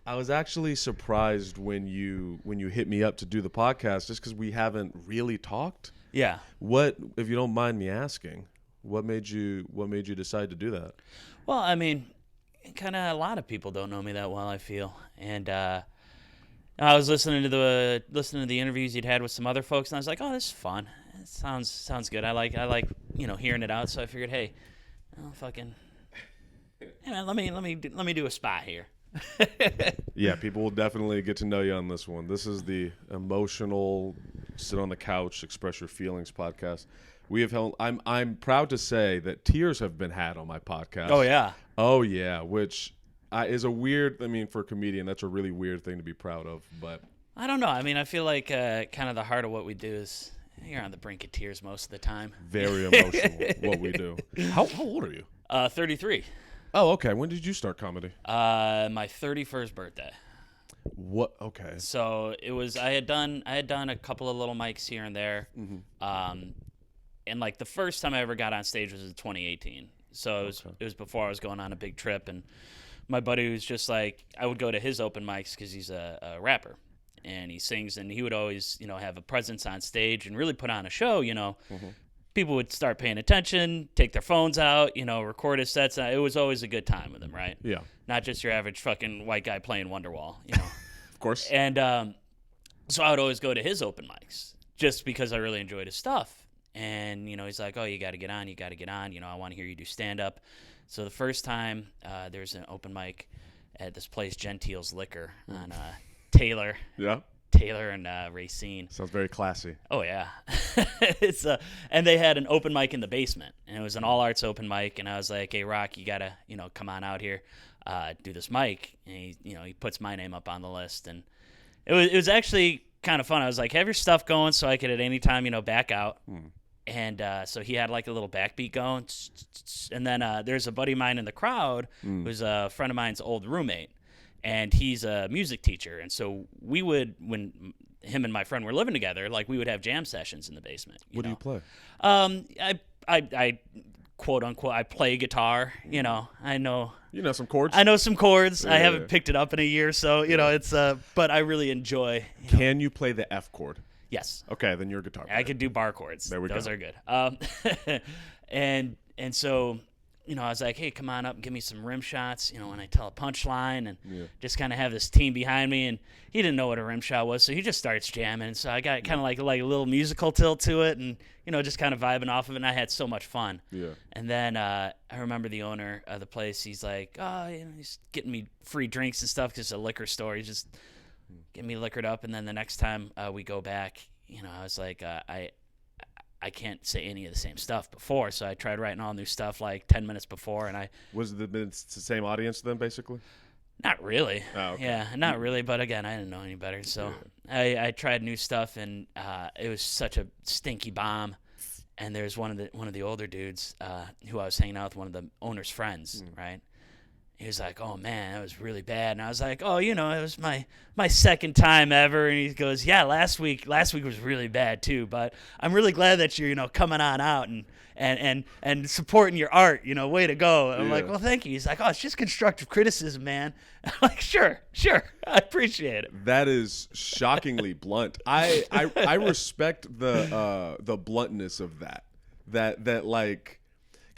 I was actually surprised when you hit me up to do the podcast, just because we haven't really talked. Yeah. What, if you don't mind me asking, what made you decide to do that? Well, I mean, kind of a lot of people don't know me that well, I feel, and I was listening to the interviews you'd had with some other folks, and I was like, oh, this is fun. It sounds good. I like hearing it out. So I figured, hey, fucking, hey man, let me do a spot here. Yeah, people will definitely get to know you on this one. This is the emotional, sit on the couch, express your feelings podcast. We have held. I'm proud to say that tears have been had on my podcast. Oh yeah, which is a weird. I mean, for a comedian, that's a really weird thing to be proud of. But I don't know. I mean, I feel like kind of the heart of what we do is you're on the brink of tears most of the time. Very emotional what we do. How old are you? 33. Oh, okay. When did you start comedy? My 31st birthday. What? Okay. So it was. I had done a couple of little mics here and there. Mm-hmm. And like the first time I ever got on stage was in 2018. So it was before I was going on a big trip, and my buddy was just like, I would go to his open mics because he's a rapper and he sings, and he would always have a presence on stage and really put on a show. Mm-hmm. People would start paying attention, take their phones out, record his sets. It was always a good time with him, right? Yeah. Not just your average fucking white guy playing Wonderwall, Of course. And so I would always go to his open mics just because I really enjoyed his stuff. And, he's like, oh, you got to get on. I want to hear you do stand-up. So the first time there's an open mic at this place, Gentile's Liquor, on Taylor. Yeah. Taylor and Racine. Sounds very classy. Oh, yeah. It's and they had an open mic in the basement. And it was an all-arts open mic. And I was like, hey, Rock, you got to, come on out here, do this mic. And he puts my name up on the list. And it was actually kind of fun. I was like, have your stuff going so I could at any time, back out. And so he had like a little backbeat going. And then there's a buddy of mine in the crowd who's a friend of mine's old roommate. And he's a music teacher. And so we would, when him and my friend were living together, like we would have jam sessions in the basement. What do you play? I quote unquote, I play guitar. I know. Some chords? I know some chords. Yeah, I haven't picked it up in a year. So, it's, but I really enjoy. Can you play the F chord? Yes. Okay, then you're a guitar player. I could do bar chords. There we go. Those are good. And so, I was like, hey, come on up and give me some rim shots, when I tell a punchline, and just kind of have this team behind me. And he didn't know what a rim shot was, so he just starts jamming. So I got kind of like a little musical tilt to it, and, just kind of vibing off of it. And I had so much fun. Yeah. And then I remember the owner of the place, he's like, oh, he's getting me free drinks and stuff because it's a liquor store. He's just getting me liquored up. And then the next time we go back, I was like, I can't say any of the same stuff before, so I tried writing all new stuff like 10 minutes before, and Was it the same audience then, basically? Not really. Oh, okay. Yeah, not really, but again, I didn't know any better, so I tried new stuff, and it was such a stinky bomb. And there's one of the older dudes who I was hanging out with, one of the owner's friends, right? He was like, oh, man, that was really bad. And I was like, oh, it was my second time ever. And he goes, yeah, last week was really bad too. But I'm really glad that you're, coming on out and supporting your art. Way to go. And I'm like, well, thank you. He's like, oh, it's just constructive criticism, man. I'm like, sure. I appreciate it. That is shockingly blunt. I respect the bluntness of that. That like.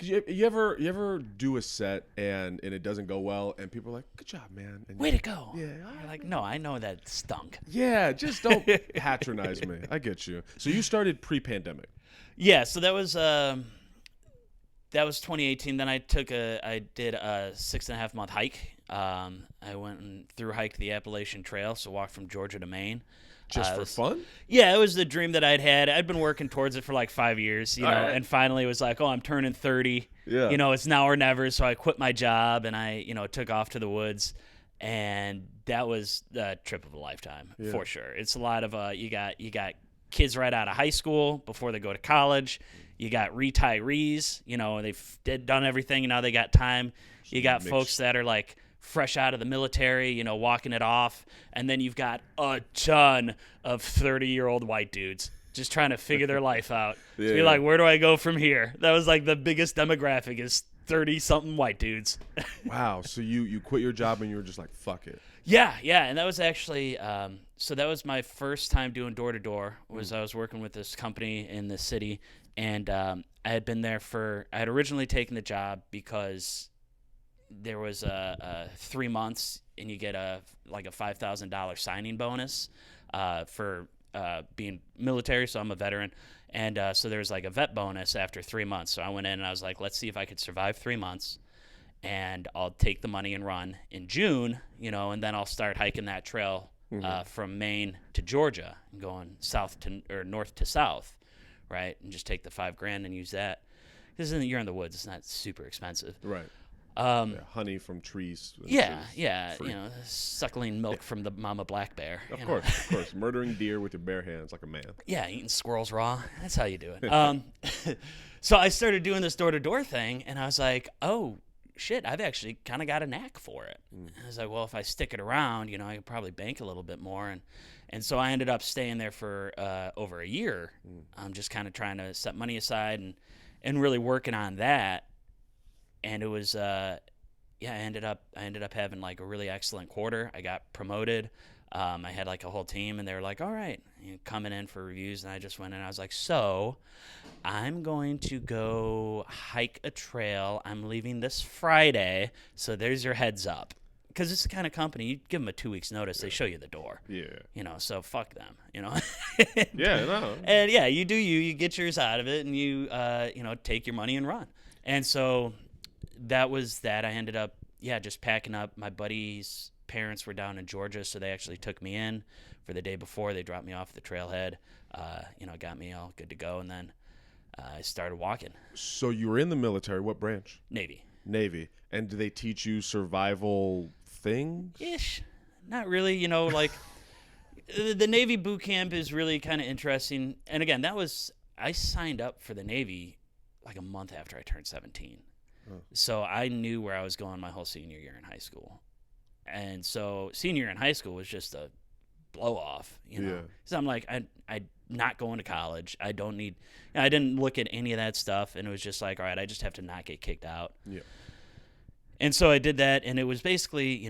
You ever do a set and it doesn't go well and people are like, good job, man. And way to go. Yeah. You're like, no, I know that stunk. Yeah, just don't patronize me. I get you. So you started pre-pandemic. Yeah, so that was 2018. Then I did a 6.5 month hike. I went and through hiked the Appalachian Trail, so walked from Georgia to Maine. Just for fun? Yeah, it was the dream that I'd had. I'd been working towards it for like 5 years, right. And finally it was like, oh, I'm turning 30. Yeah. It's now or never. So I quit my job and I, took off to the woods, and that was the trip of a lifetime for sure. It's a lot of you got kids right out of high school before they go to college. You got retirees, they've done everything and now they got time. You got folks that are like fresh out of the military, walking it off. And then you've got a ton of 30-year-old white dudes just trying to figure their life out. So you're like, where do I go from here? That was like the biggest demographic is 30-something white dudes. Wow. So you quit your job and you were just like, fuck it. Yeah, and that was actually so that was my first time doing door to door. I was working with this company in the city, and I had been there I had originally taken the job because there was a 3 months and you get a $5,000 signing bonus for being military. So I'm a veteran, and so there was like a vet bonus after 3 months. So I went in and I was like, let's see if I could survive 3 months. And I'll take the money and run in June, and then I'll start hiking that trail from Maine to Georgia and going north to south, right? And just take the $5,000 and use that. Because you're in the woods, it's not super expensive, Right. Honey from trees. Yeah. Suckling milk from the mama black bear. Of course. Murdering deer with your bare hands like a man. Yeah, eating squirrels raw. That's how you do it. So I started doing this door to door thing, and I was like, oh. Shit, I've actually kind of got a knack for it. And I was like, well, if I stick it around, I could probably bank a little bit more. And so I ended up staying there for over a year. I'm just kind of trying to set money aside and really working on that. And it was, I ended up having like a really excellent quarter. I got promoted. I had like a whole team, and they were like, all right, coming in for reviews. And I just went in and I was like, so I'm going to go hike a trail. I'm leaving this Friday. So there's your heads up. Because it's the kind of company, you give them a 2 weeks notice, they show you the door. Yeah. So fuck them, Yeah, no. And yeah, you do you get yours out of it, and you take your money and run. And so that was that. I ended up, just packing up. My buddy's parents were down in Georgia, so they actually took me in for the day before. They dropped me off at the trailhead, got me all good to go, and then I started walking. So you were in the military. What branch? Navy. And do they teach you survival things? Ish. Not really, like the Navy boot camp is really kind of interesting. And again, I signed up for the Navy like a month after I turned 17. So I knew where I was going my whole senior year in high school. And so senior year in high school was just a blow off, So I'm like, I'm not going to college. I don't need, I didn't look at any of that stuff. And it was just like, all right, I just have to not get kicked out. Yeah. And so I did that. And it was basically,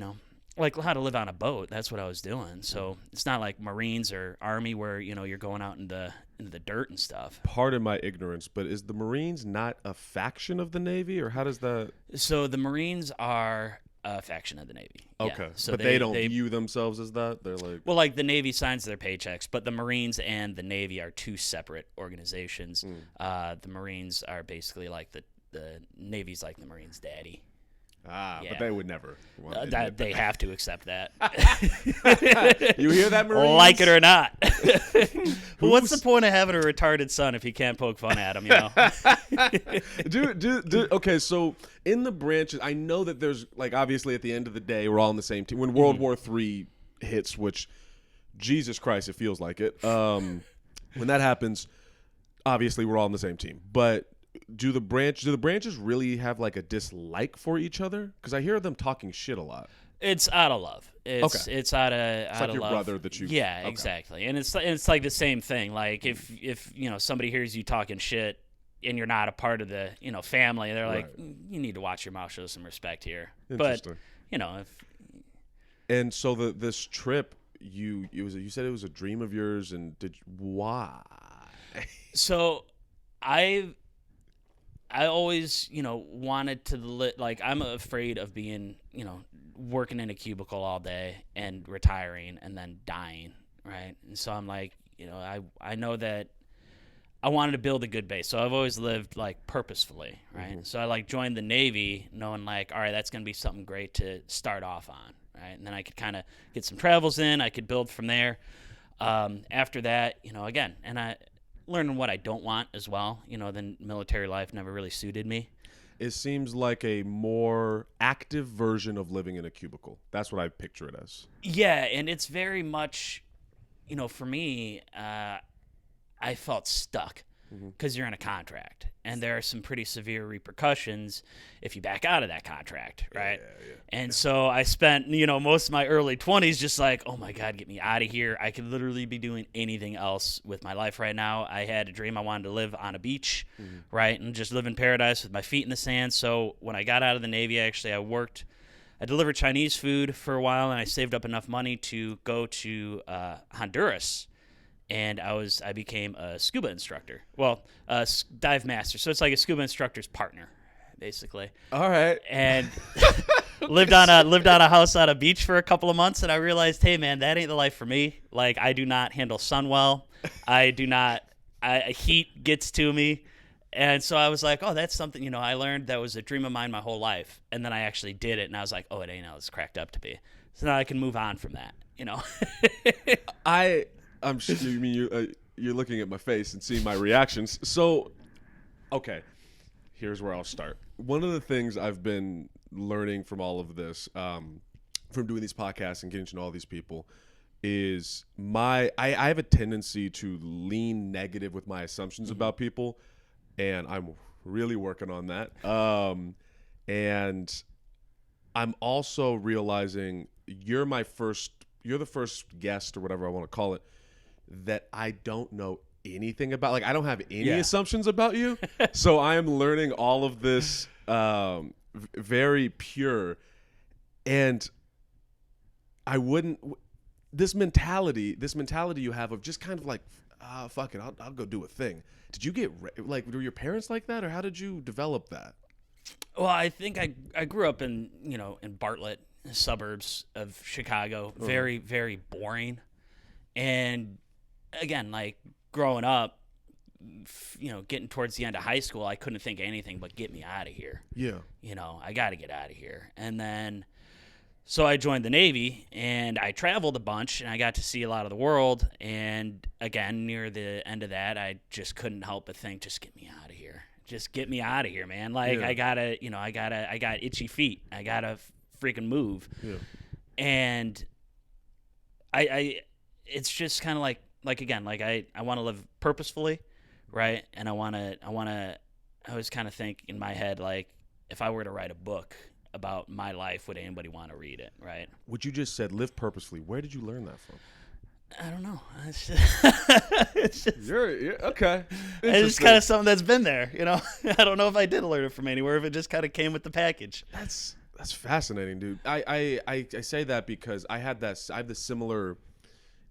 like how to live on a boat. That's what I was doing. So it's not like Marines or Army where, you're going out into the dirt and stuff. Pardon my ignorance, but is the Marines not a faction of the Navy, or how does that? So the Marines are a faction of the Navy. Okay. Yeah. So but they don't view themselves as that? They're like... Well, like the Navy signs their paychecks, but the Marines and the Navy are two separate organizations. The Marines are basically like the Navy's like the Marines' daddy. Yeah. But they would never want they have to accept that. You hear that, Marines? Like it or not. What's the point of having a retarded son if you can't poke fun at him, Okay, so in the branches, I know that there's, like, obviously at the end of the day, we're all on the same team. When World War III hits, which, Jesus Christ, it feels like it. When that happens, obviously we're all on the same team. But do the branches really have like a dislike for each other? Because I hear them talking shit a lot. It's out of love. It's out of like of your love. brother that you. Yeah, okay. exactly. And it's like the same thing. Like if somebody hears you talking shit and you're not a part of the family, they're like, you need to watch your mouth, show some respect here. Interesting. But And so this trip, you said it was a dream of yours, and why? So I always, wanted to I'm afraid of being, working in a cubicle all day and retiring and then dying, right? And so I'm like, I know that I wanted to build a good base. So I've always lived like purposefully, right? So I joined the Navy knowing like, all right, that's going to be something great to start off on, right? And then I could kind of get some travels in. I could build from there. After that, again, and I learning what I don't want as well. The military life never really suited me. It seems like a more active version of living in a cubicle. That's what I picture it as. Yeah, and it's very much, for me, I felt stuck because you're in a contract, and there are some pretty severe repercussions if you back out of that contract, right? Yeah. And so I spent, most of my early 20s just like, oh my God, get me out of here. I could literally be doing anything else with my life right now. I had a dream I wanted to live on a beach, right, and just live in paradise with my feet in the sand. So when I got out of the Navy, actually, I I delivered Chinese food for a while, and I saved up enough money to go to Honduras, and I became a scuba instructor. Well, dive master. So it's like a scuba instructor's partner, basically. All right. And lived on a house on a beach for a couple of months, and I realized, hey man, that ain't the life for me. Like, I do not handle sun well. Heat gets to me. And so I was like, oh, that's something, I learned that was a dream of mine my whole life. And then I actually did it, and I was like, oh, it ain't how it's cracked up to be. So now I can move on from that, I'm sure you're looking at my face and seeing my reactions. So, okay, here's where I'll start. One of the things I've been learning from all of this, from doing these podcasts and getting to know all these people, is I have a tendency to lean negative with my assumptions about people. And I'm really working on that. And I'm also realizing you're the first guest, or whatever I want to call it, that I don't know anything about. Like, I don't have any assumptions about you. So I am learning all of this very pure. And I wouldn't, this mentality you have of just kind of like, fuck it, I'll go do a thing. Did you get, were your parents like that, or how did you develop that? Well, I think I grew up in Bartlett, suburbs of Chicago, very, very boring. And again, like, growing up, getting towards the end of high school, I couldn't think of anything but get me out of here. Yeah. I got to get out of here. And then, so I joined the Navy, and I traveled a bunch, and I got to see a lot of the world. And again, near the end of that, I just couldn't help but think, just get me out of here. Just get me out of here, man. Like, I got itchy feet. I gotta freaking move. Yeah. And it's just kind of like again, like I want to live purposefully, right? And I always kind of think in my head, like, if I were to write a book about my life, would anybody want to read it, right? What you just said, live purposefully. Where did you learn that from? I don't know. It's just you're okay. It's just kind of something that's been there, I don't know if I did learn it from anywhere, if it just kind of came with the package. That's fascinating, dude. I say that because I have the similar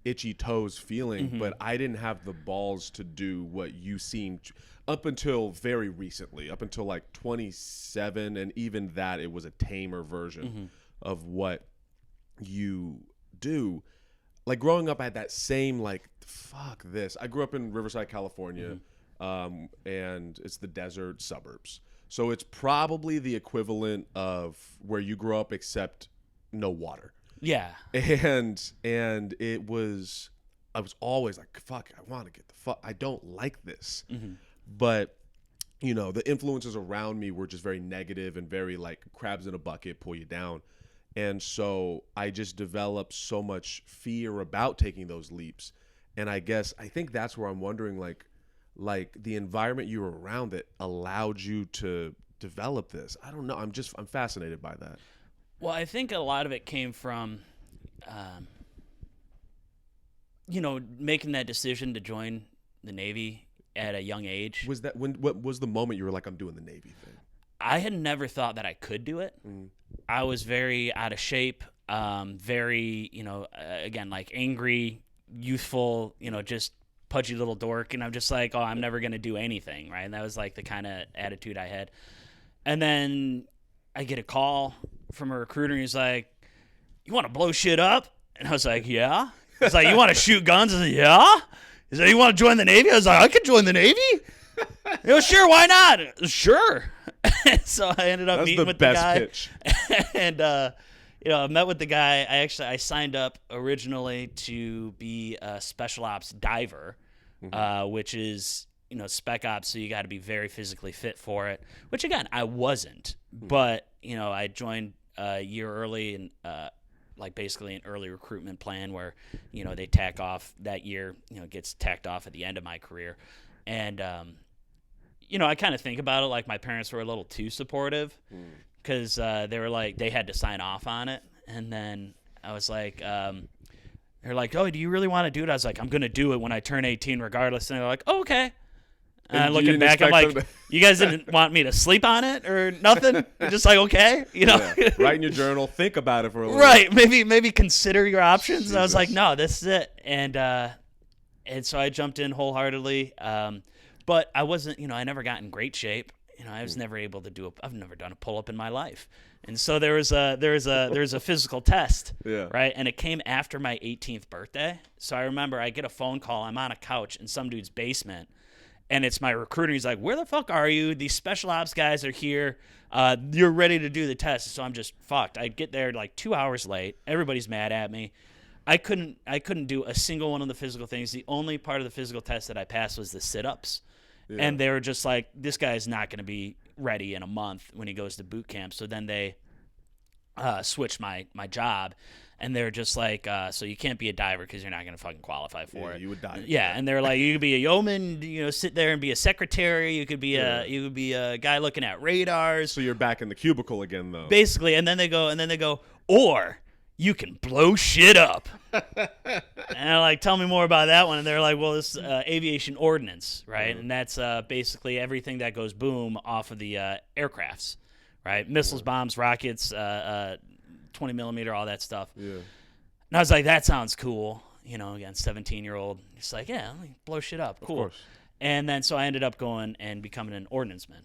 itchy toes feeling, but I didn't have the balls to do what you seemed up until very recently, up until like 27, and even that, it was a tamer version of what you do. Like, growing up, I had that same, like, fuck this. I grew up in Riverside, California, and it's the desert suburbs. So it's probably the equivalent of where you grew up, except no water. Yeah. And I was always like, fuck, I want to get the fuck, I don't like this. But, the influences around me were just very negative and very, like, crabs in a bucket, pull you down. And so I just developed so much fear about taking those leaps. And I think that's where I'm wondering, like the environment you were around that allowed you to develop this. I don't know. I'm fascinated by that. Well, I think a lot of it came from, making that decision to join the Navy at a young age. Was that what was the moment you were like, I'm doing the Navy thing? I had never thought that I could do it. I was very out of shape, very, again, like, angry, youthful, just pudgy little dork. And I'm just like, oh, I'm never going to do anything, right? And that was, like, the kind of attitude I had. And then I get a call from a recruiter, and he's like, you want to blow shit up? And I was like, yeah. He's like, you want to shoot guns? I was like, yeah. He said, you want to join the Navy? I was like, I could join the Navy. Sure, why not? Sure. So I ended up meeting with the guy. That's the best pitch. And, I met with the guy. I signed up originally to be a special ops diver, which is, spec ops, so you got to be very physically fit for it, which, again, I wasn't. But, I joined a year early, and basically an early recruitment plan where, they tack off that year, gets tacked off at the end of my career. And, I kind of think about it like my parents were a little too supportive, because they were like, they had to sign off on it. And then I was like, they're like, oh, do you really want to do it? I was like, I'm going to do it when I turn 18 regardless. And they're like, oh, okay. And you Looking didn't back, I'm expect like, them you guys didn't want me to sleep on it or nothing? You're just like, okay, you know. Yeah. Write in your journal. Think about it for a little. Right, maybe consider your options. And I was like, Jesus. no, this is it. And so I jumped in wholeheartedly. But I wasn't, I never got in great shape. I was never able to I've never done a pull-up in my life. And so there was a physical test, Yeah. right? And it came after my 18th birthday. So I remember I get a phone call. I'm on a couch in some dude's basement, and it's my recruiter. He's like, "Where the fuck are you? These special ops guys are here. You're ready to do the test." So I'm just fucked. I get there like 2 hours late. Everybody's mad at me. I couldn't do a single one of the physical things. The only part of the physical test that I passed was the sit-ups. Yeah. And they were just like, this guy's not going to be ready in a month when he goes to boot camp. So then they switched my job, and they're just like, so you can't be a diver because you're not going to fucking qualify for it. You would die. Yeah, and they're like, you could be a yeoman, sit there and be a secretary. You could be a guy looking at radars. So you're back in the cubicle again, though. Basically, and then they go, or you can blow shit up. And I'm like, tell me more about that one. And they're like, well, this is aviation ordnance, right? And that's basically everything that goes boom off of the aircrafts, right? Missiles, bombs, rockets, 20 millimeter, all that stuff. Yeah. And I was like, that sounds cool. Again, 17-year-old. It's like, yeah, let me blow shit up. Cool. Of course. And then so I ended up going and becoming an ordnanceman.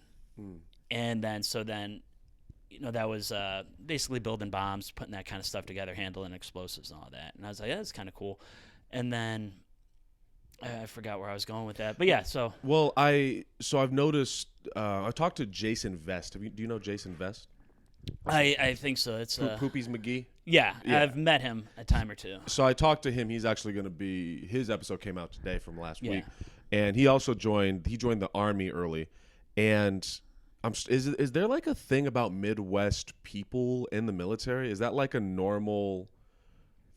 And then that was basically building bombs, putting that kind of stuff together, handling explosives and all that. And I was like, yeah, that's kind of cool. And then I forgot where I was going with that. But yeah, so. Well, I've noticed, I talked to Jason Vest. Do you know Jason Vest? I think so. It's Poopies McGee? Yeah, I've met him a time or two. So I talked to him. He's actually going to be, his episode came out today from last week. Yeah. And he also joined the Army early. And is there like a thing about Midwest people in the military? Is that like a normal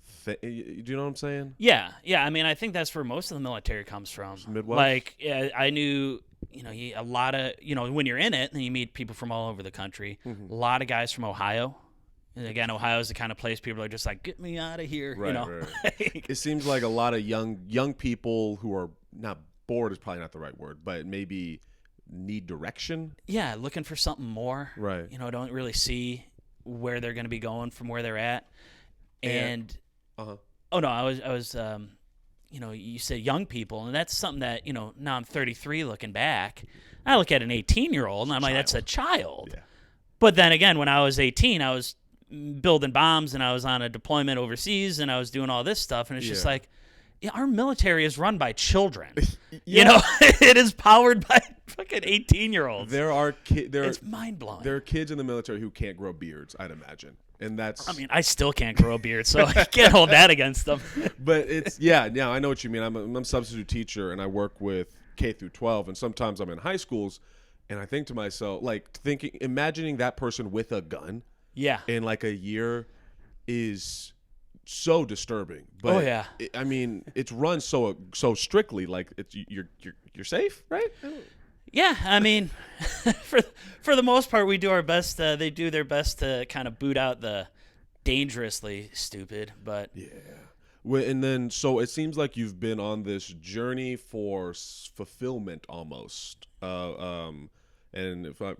thing? Do you know what I'm saying? Yeah. I mean, I think that's where most of the military comes from. Midwest? Like, I knew, a lot of, when you're in it, and you meet people from all over the country. A lot of guys from Ohio. And again, Ohio is the kind of place people are just like, get me out of here. Right, right. It seems like a lot of young people who are not bored is probably not the right word, but maybe need direction. Yeah, looking for something more. Right. Don't really see where they're going to be going from where they're at. And oh no, I was you say young people, and that's something that, now I'm 33 looking back. I look at an 18-year-old and I'm like, that's a child. Yeah. But then again, when I was 18, I was building bombs and I was on a deployment overseas and I was doing all this stuff, and it's just like, our military is run by children. It is powered by fucking 18-year-olds. There are it's mind-blowing. There are kids in the military who can't grow beards, I'd imagine. And that's, I mean, I still can't grow a beard, so I can't hold that against them. But it's, yeah, I know what you mean. I'm a substitute teacher, and I work with K through 12, and sometimes I'm in high schools, and I think to myself, like, imagining that person with a gun in like a year is so disturbing. But I mean, it's run so strictly, like you're safe, right? Yeah, I mean, for the most part, we do our best. They do their best to kind of boot out the dangerously stupid, but And then, so it seems like you've been on this journey for fulfillment almost. And if I'm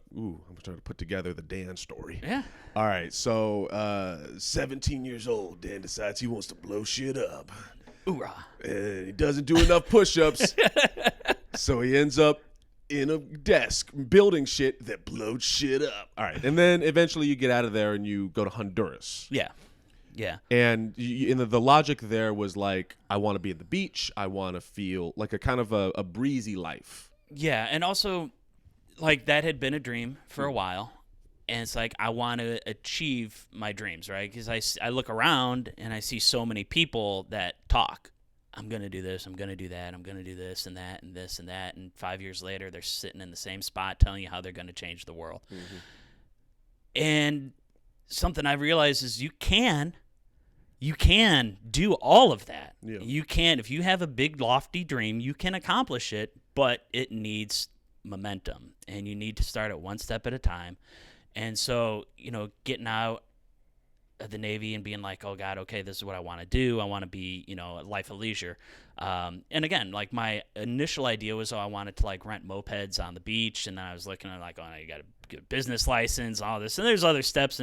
trying to put together the Dan story. Yeah. All right. So, 17 years old, Dan decides he wants to blow shit up. Hoorah. And he doesn't do enough push-ups. So he ends up in a desk building shit that blows shit up. All right. And then eventually you get out of there and you go to Honduras. Yeah. And the logic there was like, I want to be at the beach. I want to feel like a kind of a breezy life. Yeah. And also, like, that had been a dream for a while. And it's like, I want to achieve my dreams, right? Because I look around and I see so many people that talk. I'm going to do this, I'm going to do that, I'm going to do this and that and this and that. And 5 years later, they're sitting in the same spot telling you how they're going to change the world. Mm-hmm. And something I've realized is you can do all of that. Yeah. You can, if you have a big, lofty dream, you can accomplish it, but it needs momentum. And you need to start it one step at a time. And so, getting out the Navy and being like, oh God, okay, this is what I want to do. I want to be, a life of leisure. And again, like my initial idea was, I wanted to like rent mopeds on the beach. And then I was looking at like, you got to get a business license, all this. And there's other steps.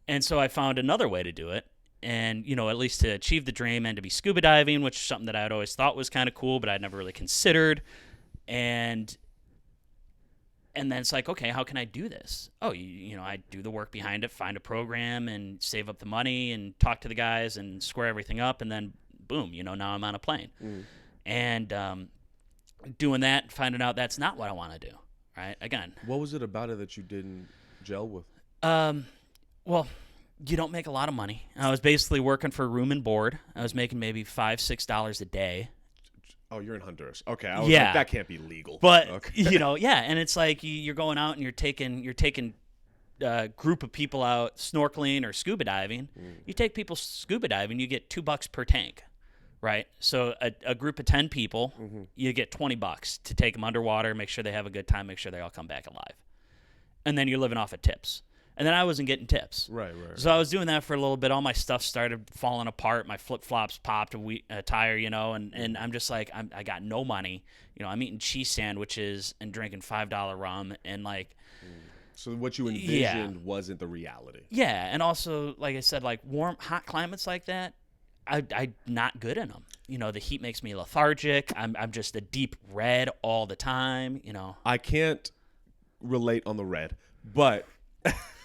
And so I found another way to do it. And, at least to achieve the dream and to be scuba diving, which is something that I'd always thought was kind of cool, but I'd never really considered. And then it's like, okay, how can I do this? Oh, I do the work behind it, find a program and save up the money and talk to the guys and square everything up. And then boom, now I'm on a plane. And doing that, finding out that's not what I want to do. Right. Again. What was it about it that you didn't gel with? Well, you don't make a lot of money. I was basically working for room and board. I was making maybe $5-6 a day. Oh, you're in Honduras. Okay, I was like, that can't be legal. But okay. And it's like you're going out and you're taking a group of people out snorkeling or scuba diving. You take people scuba diving, you get $2 per tank, right? So a group of 10 people, you get $20 to take them underwater, make sure they have a good time, make sure they all come back alive, and then you're living off of tips. And then I wasn't getting tips. Right. So I was doing that for a little bit. All my stuff started falling apart. My flip-flops popped a tire, and I'm just like, I got no money. I'm eating cheese sandwiches and drinking $5 rum and like. So what you envisioned wasn't the reality. Yeah, and also, like I said, like warm, hot climates like that, I'm not good in them. The heat makes me lethargic. I'm just a deep red all the time, I can't relate on the red, but...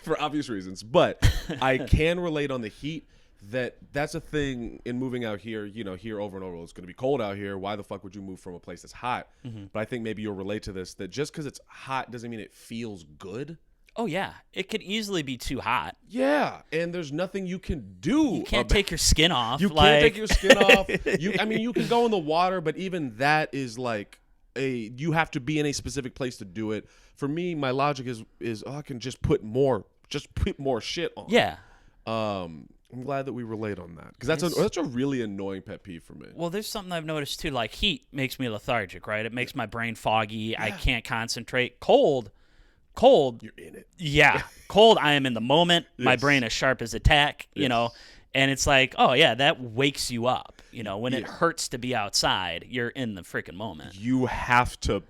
for obvious reasons, but I can relate on the heat. That's a thing in moving out here. Here over and over, it's going to be cold out here. Why the fuck would you move from a place that's hot? But I think maybe you'll relate to this, that just because it's hot doesn't mean it feels good. Oh yeah, it could easily be too hot. Yeah, and there's nothing you can do. You can't take your skin off. You can't take your skin off. You can go in the water, but even that is like you have to be in a specific place to do it. For me, my logic is I can just put more shit on. Yeah. I'm glad that we relate on that, because that's a really annoying pet peeve for me. Well, there's something I've noticed too. Like heat makes me lethargic, right? It makes my brain foggy. Yeah. I can't concentrate. Cold. You're in it. Yeah. Cold. I am in the moment. Yes. My brain is sharp as a tack. Yes. And it's like, oh yeah, that wakes you up. When it hurts to be outside, you're in the freaking moment. You have to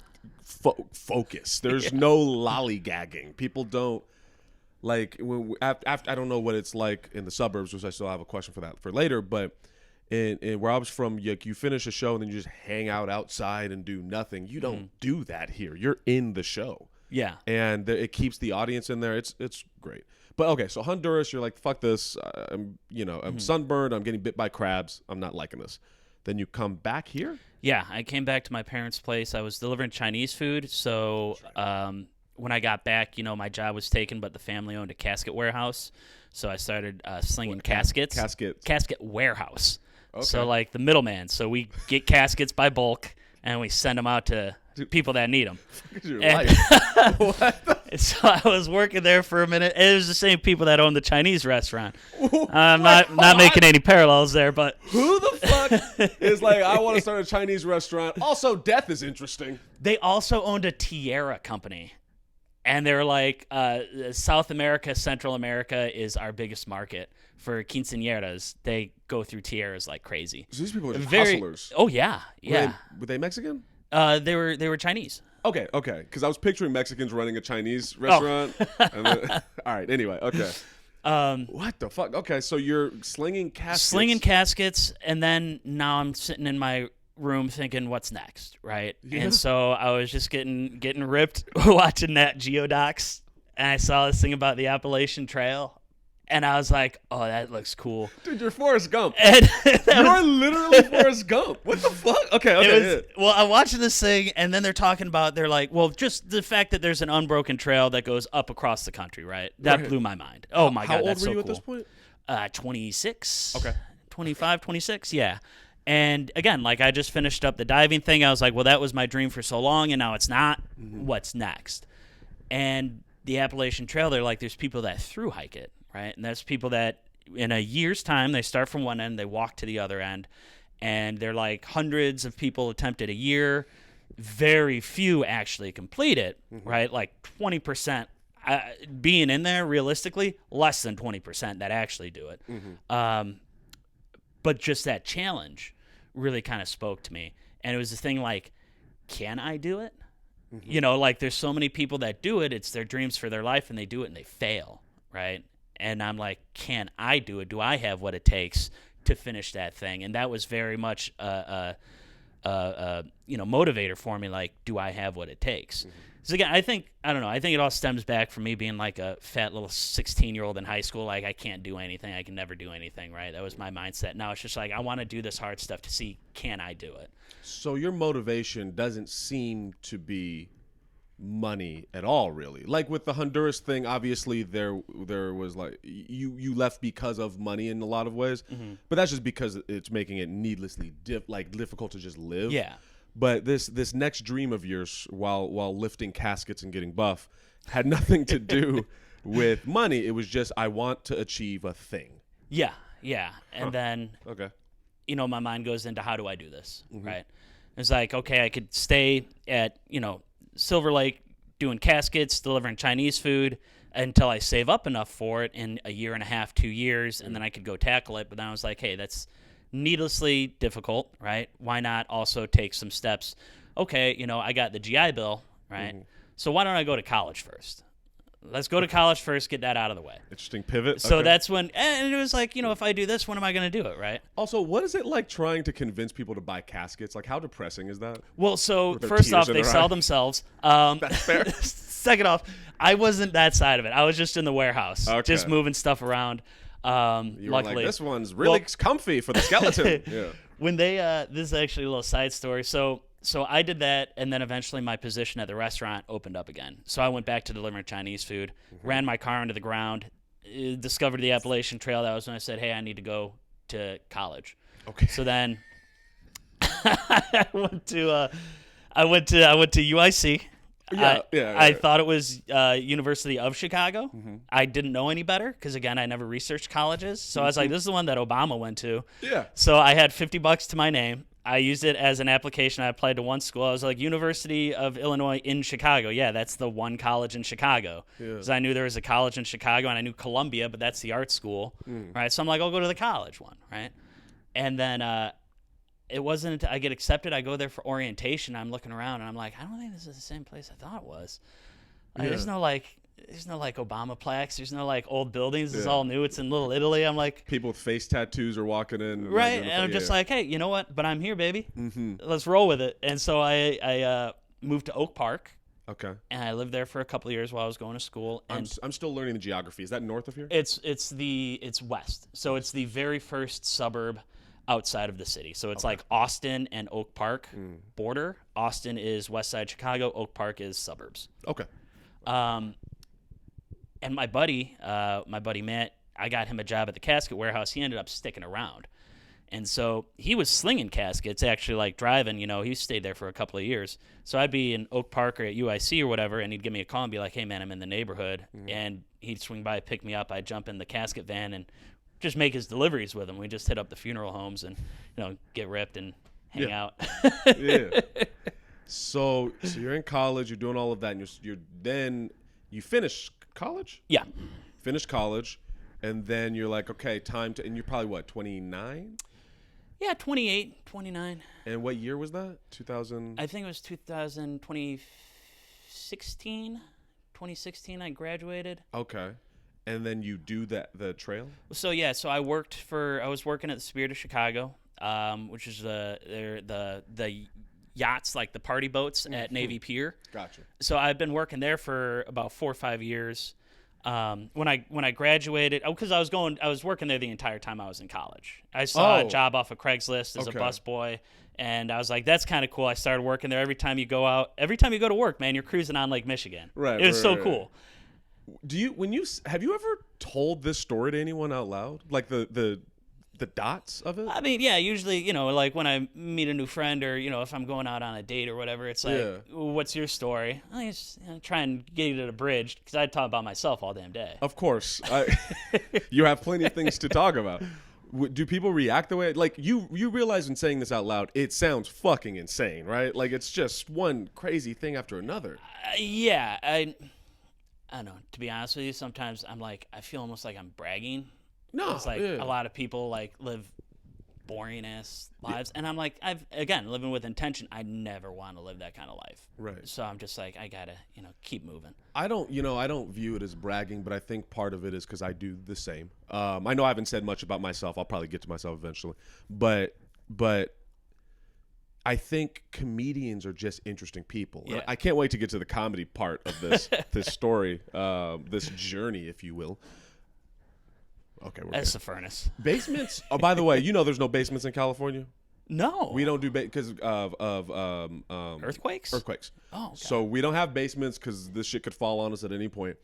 focus. There's no lollygagging. People don't like after I don't know what it's like in the suburbs, which I still have a question for that for later. But in where I was from, you finish a show and then you just hang out outside and do nothing. You don't do that here. You're in the show. Yeah, and it keeps the audience in there. It's great. But okay, so Honduras, you're like, fuck this. I'm sunburned. I'm getting bit by crabs. I'm not liking this. Then you come back here? Yeah, I came back to my parents' place. I was delivering Chinese food. So when I got back, my job was taken, but the family owned a casket warehouse. So I started slinging caskets. Casket warehouse. Okay. So like the middleman. So we get caskets by bulk, and we send them out to people that need them. So I was working there for a minute. It was the same people that own the Chinese restaurant. I'm not making any parallels there, but who the fuck is like, I want to start a Chinese restaurant? Also, death is interesting. They also owned a tiara company, and they're like, South America, Central America is our biggest market for quinceañeras. They go through tiaras like crazy. So these people are just hustlers. Oh yeah. Were they Mexican? They were Chinese. Okay, because I was picturing Mexicans running a Chinese restaurant. And then, all right, anyway, okay. What the fuck? Okay, so you're slinging caskets. And then now I'm sitting in my room thinking, what's next, right? Yeah. And so I was just getting ripped watching Nat Geo docs, and I saw this thing about the Appalachian Trail. And I was like, oh, that looks cool. Dude, you're Forrest Gump. You're literally Forrest Gump. What the fuck? Okay. Well, I'm watching this thing, and then they're like, well, just the fact that there's an unbroken trail that goes up across the country, right? That blew my mind. Oh, my God, that's so cool. How old were you at this point? 26. Okay. 25, 26, yeah. And again, like I just finished up the diving thing. I was like, well, that was my dream for so long, and now it's not. Mm-hmm. What's next? And the Appalachian Trail, they're like, there's people that thru hike it. Right, and that's people that in a year's time they start from one end, they walk to the other end, and they're like hundreds of people attempt it a year. Very few actually complete it. Mm-hmm. Right, like 20%. being in there, realistically, less than 20% that actually do it. But just that challenge really kind of spoke to me. And it was the thing like, can I do it? You know, like there's so many people that do it. It's their dreams for their life, and they do it and they fail, right? And I'm like, can I do it? Do I have what it takes to finish that thing? And that was very much motivator for me. Like, do I have what it takes? So again, I think it all stems back from me being like a fat little 16-year-old in high school. Like, I can't do anything. I can never do anything, right? That was my mindset. Now it's just like, I want to do this hard stuff to see, can I do it? So your motivation doesn't seem to be money at all, really. Like with the Honduras thing, obviously there was like, you left because of money in a lot of ways, but that's just because it's making it needlessly difficult to just live. Yeah. But this next dream of yours, while lifting caskets and getting buff, had nothing to do with money. It was just, I want to achieve a thing. Yeah. And then, okay, my mind goes into, how do I do this, right? It's like, okay, I could stay at, Silver Lake doing caskets, delivering Chinese food until I save up enough for it in a year and a half, 2 years, and then I could go tackle it. But then I was like, hey, that's needlessly difficult, right? Why not also take some steps? Okay, I got the GI Bill, right? So why don't I go to college first? Let's go to college first, get that out of the way. Interesting pivot. So that's when, and it was like, if I do this, when am I going to do it, right? Also, what is it like trying to convince people to buy caskets? Like, how depressing is that? Well, so first off, they sell themselves. That's fair. Second off, I wasn't that side of it. I was just in the warehouse, just moving stuff around. You luckily, were like, this one's really comfy for the skeleton. Yeah. When they, this is actually a little side story. So I did that, and then eventually my position at the restaurant opened up again. So I went back to delivering Chinese food, ran my car into the ground, discovered the Appalachian Trail. That was when I said, hey, I need to go to college. Okay. So then I went to UIC. I thought it was University of Chicago. I didn't know any better because, again, I never researched colleges. So I was like, this is the one that Obama went to. Yeah. So I had $50 to my name. I used it as an application. I applied to one school. I was like, University of Illinois in Chicago. Yeah, that's the one college in Chicago. Because I knew there was a college in Chicago, and I knew Columbia, but that's the art school. Right? So I'm like, I'll go to the college one. Right? And then it wasn't until I get accepted, I go there for orientation. I'm looking around, and I'm like, I don't think this is the same place I thought it was. There's no Obama plaques. There's no like old buildings. It's all new. It's in Little Italy. I'm like, people with face tattoos are walking in. Right. And I'm just like, hey, you know what? But I'm here, baby. Let's roll with it. And so I moved to Oak Park. Okay. And I lived there for a couple of years while I was going to school. And I'm still learning the geography. Is that north of here? It's west. So it's the very first suburb outside of the city. So it's like Austin and Oak Park border. Austin is west side Chicago. Oak Park is suburbs. Okay. And my buddy Matt, I got him a job at the casket warehouse. He ended up sticking around. And so he was slinging caskets, actually, like driving. He stayed there for a couple of years. So I'd be in Oak Park or at UIC or whatever, and he'd give me a call and be like, hey, man, I'm in the neighborhood. And he'd swing by, pick me up. I'd jump in the casket van and just make his deliveries with him. We just hit up the funeral homes and, get ripped and hang out. Yeah. So you're in college, you're doing all of that, and you finish college? Yeah. Finish college, and then you're like, okay, time to, and you're probably what, 29? Yeah, 28, 29. And what year was that? 2000? I think it was 2016 I graduated. Okay. And then you do the trail? So yeah, I was working at the Spirit of Chicago, which is the yachts, like the party boats at Navy Pier. Gotcha. So I've been working there for about 4 or 5 years. When I graduated, because I was working there the entire time I was in college. I saw a job off of Craigslist as a busboy, and I was like, that's kind of cool. I started working there. Every time you go to work, man, you're cruising on Lake Michigan. Right. It was so cool. Have you ever told this story to anyone out loud? Like the dots of it? I mean, yeah, usually, like when I meet a new friend or, if I'm going out on a date or whatever, it's like, what's your story? I just try and get it abridged because I talk about myself all damn day. Of course. You have plenty of things to talk about. Do people react the way, like you realize in saying this out loud, it sounds fucking insane, right? Like it's just one crazy thing after another. Yeah. I don't know. To be honest with you, sometimes I'm like, I feel almost like I'm bragging. No, It's like yeah. a lot of people like live boring ass lives, and I'm like, again living with intention. I never want to live that kind of life. Right. So I'm just like, I gotta keep moving. I don't view it as bragging, but I think part of it is because I do the same. I know I haven't said much about myself. I'll probably get to myself eventually, but I think comedians are just interesting people. Yeah. I can't wait to get to the comedy part of this this story, this journey, if you will. Okay, we're That's good. the furnace. Basements. Oh, by the way, there's no basements in California. No, We don't do because of earthquakes. earthquakes. Oh, okay. So we don't have basements because this shit could fall on us at any point.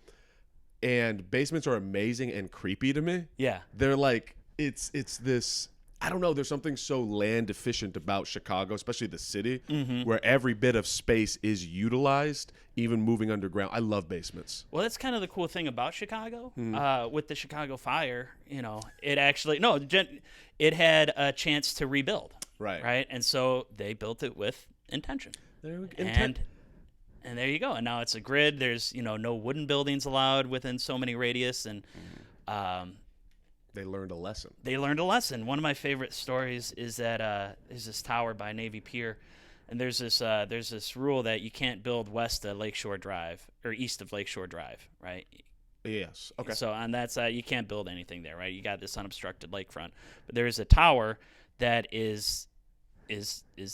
And basements are amazing and creepy to me. Yeah. They're like it's this. I don't know. There's something so land efficient about Chicago, especially the city, where every bit of space is utilized, even moving underground. I love basements. Well, that's kind of the cool thing about Chicago. Hmm. With the Chicago fire, it actually it had a chance to rebuild. Right. And so they built it with intention. There we go. And there you go. And now it's a grid. There's no wooden buildings allowed within so many radius, and They learned a lesson. they learned a lesson. One of my favorite stories is that there's this tower by Navy Pier, and there's this rule that you can't build west of Lakeshore Drive or east of Lakeshore Drive, right? Yes. Okay. So on that side, you can't build anything there, right? You got this unobstructed lakefront, but there is a tower that is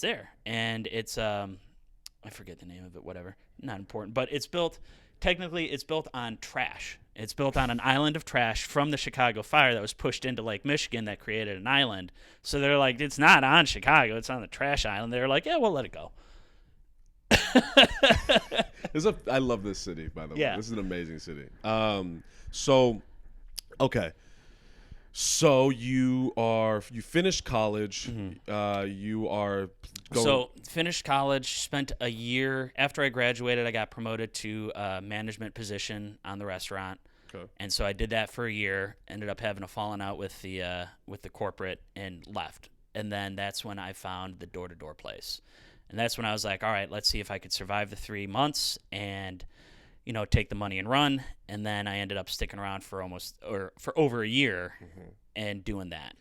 there, and it's I forget the name of it. Whatever, not important. But it's built. Technically, it's built on trash. It's built on an island of trash from the Chicago fire that was pushed into Lake Michigan that created an island. So they're like, it's not on Chicago. It's on the trash island. They're like, yeah, we'll let it go. I love this city, by the way. Yeah. This is an amazing city. Okay. So you finished college. You are going. So finished college, spent a year. After I graduated, I got promoted to a management position on the restaurant. Okay. And so I did that for a year, ended up having a falling out with the corporate and left. And then that's when I found the door-to-door place. And that's when I was like, all right, let's see if I could survive the 3 months and take the money and run. And then I ended up sticking around for over a year and doing that.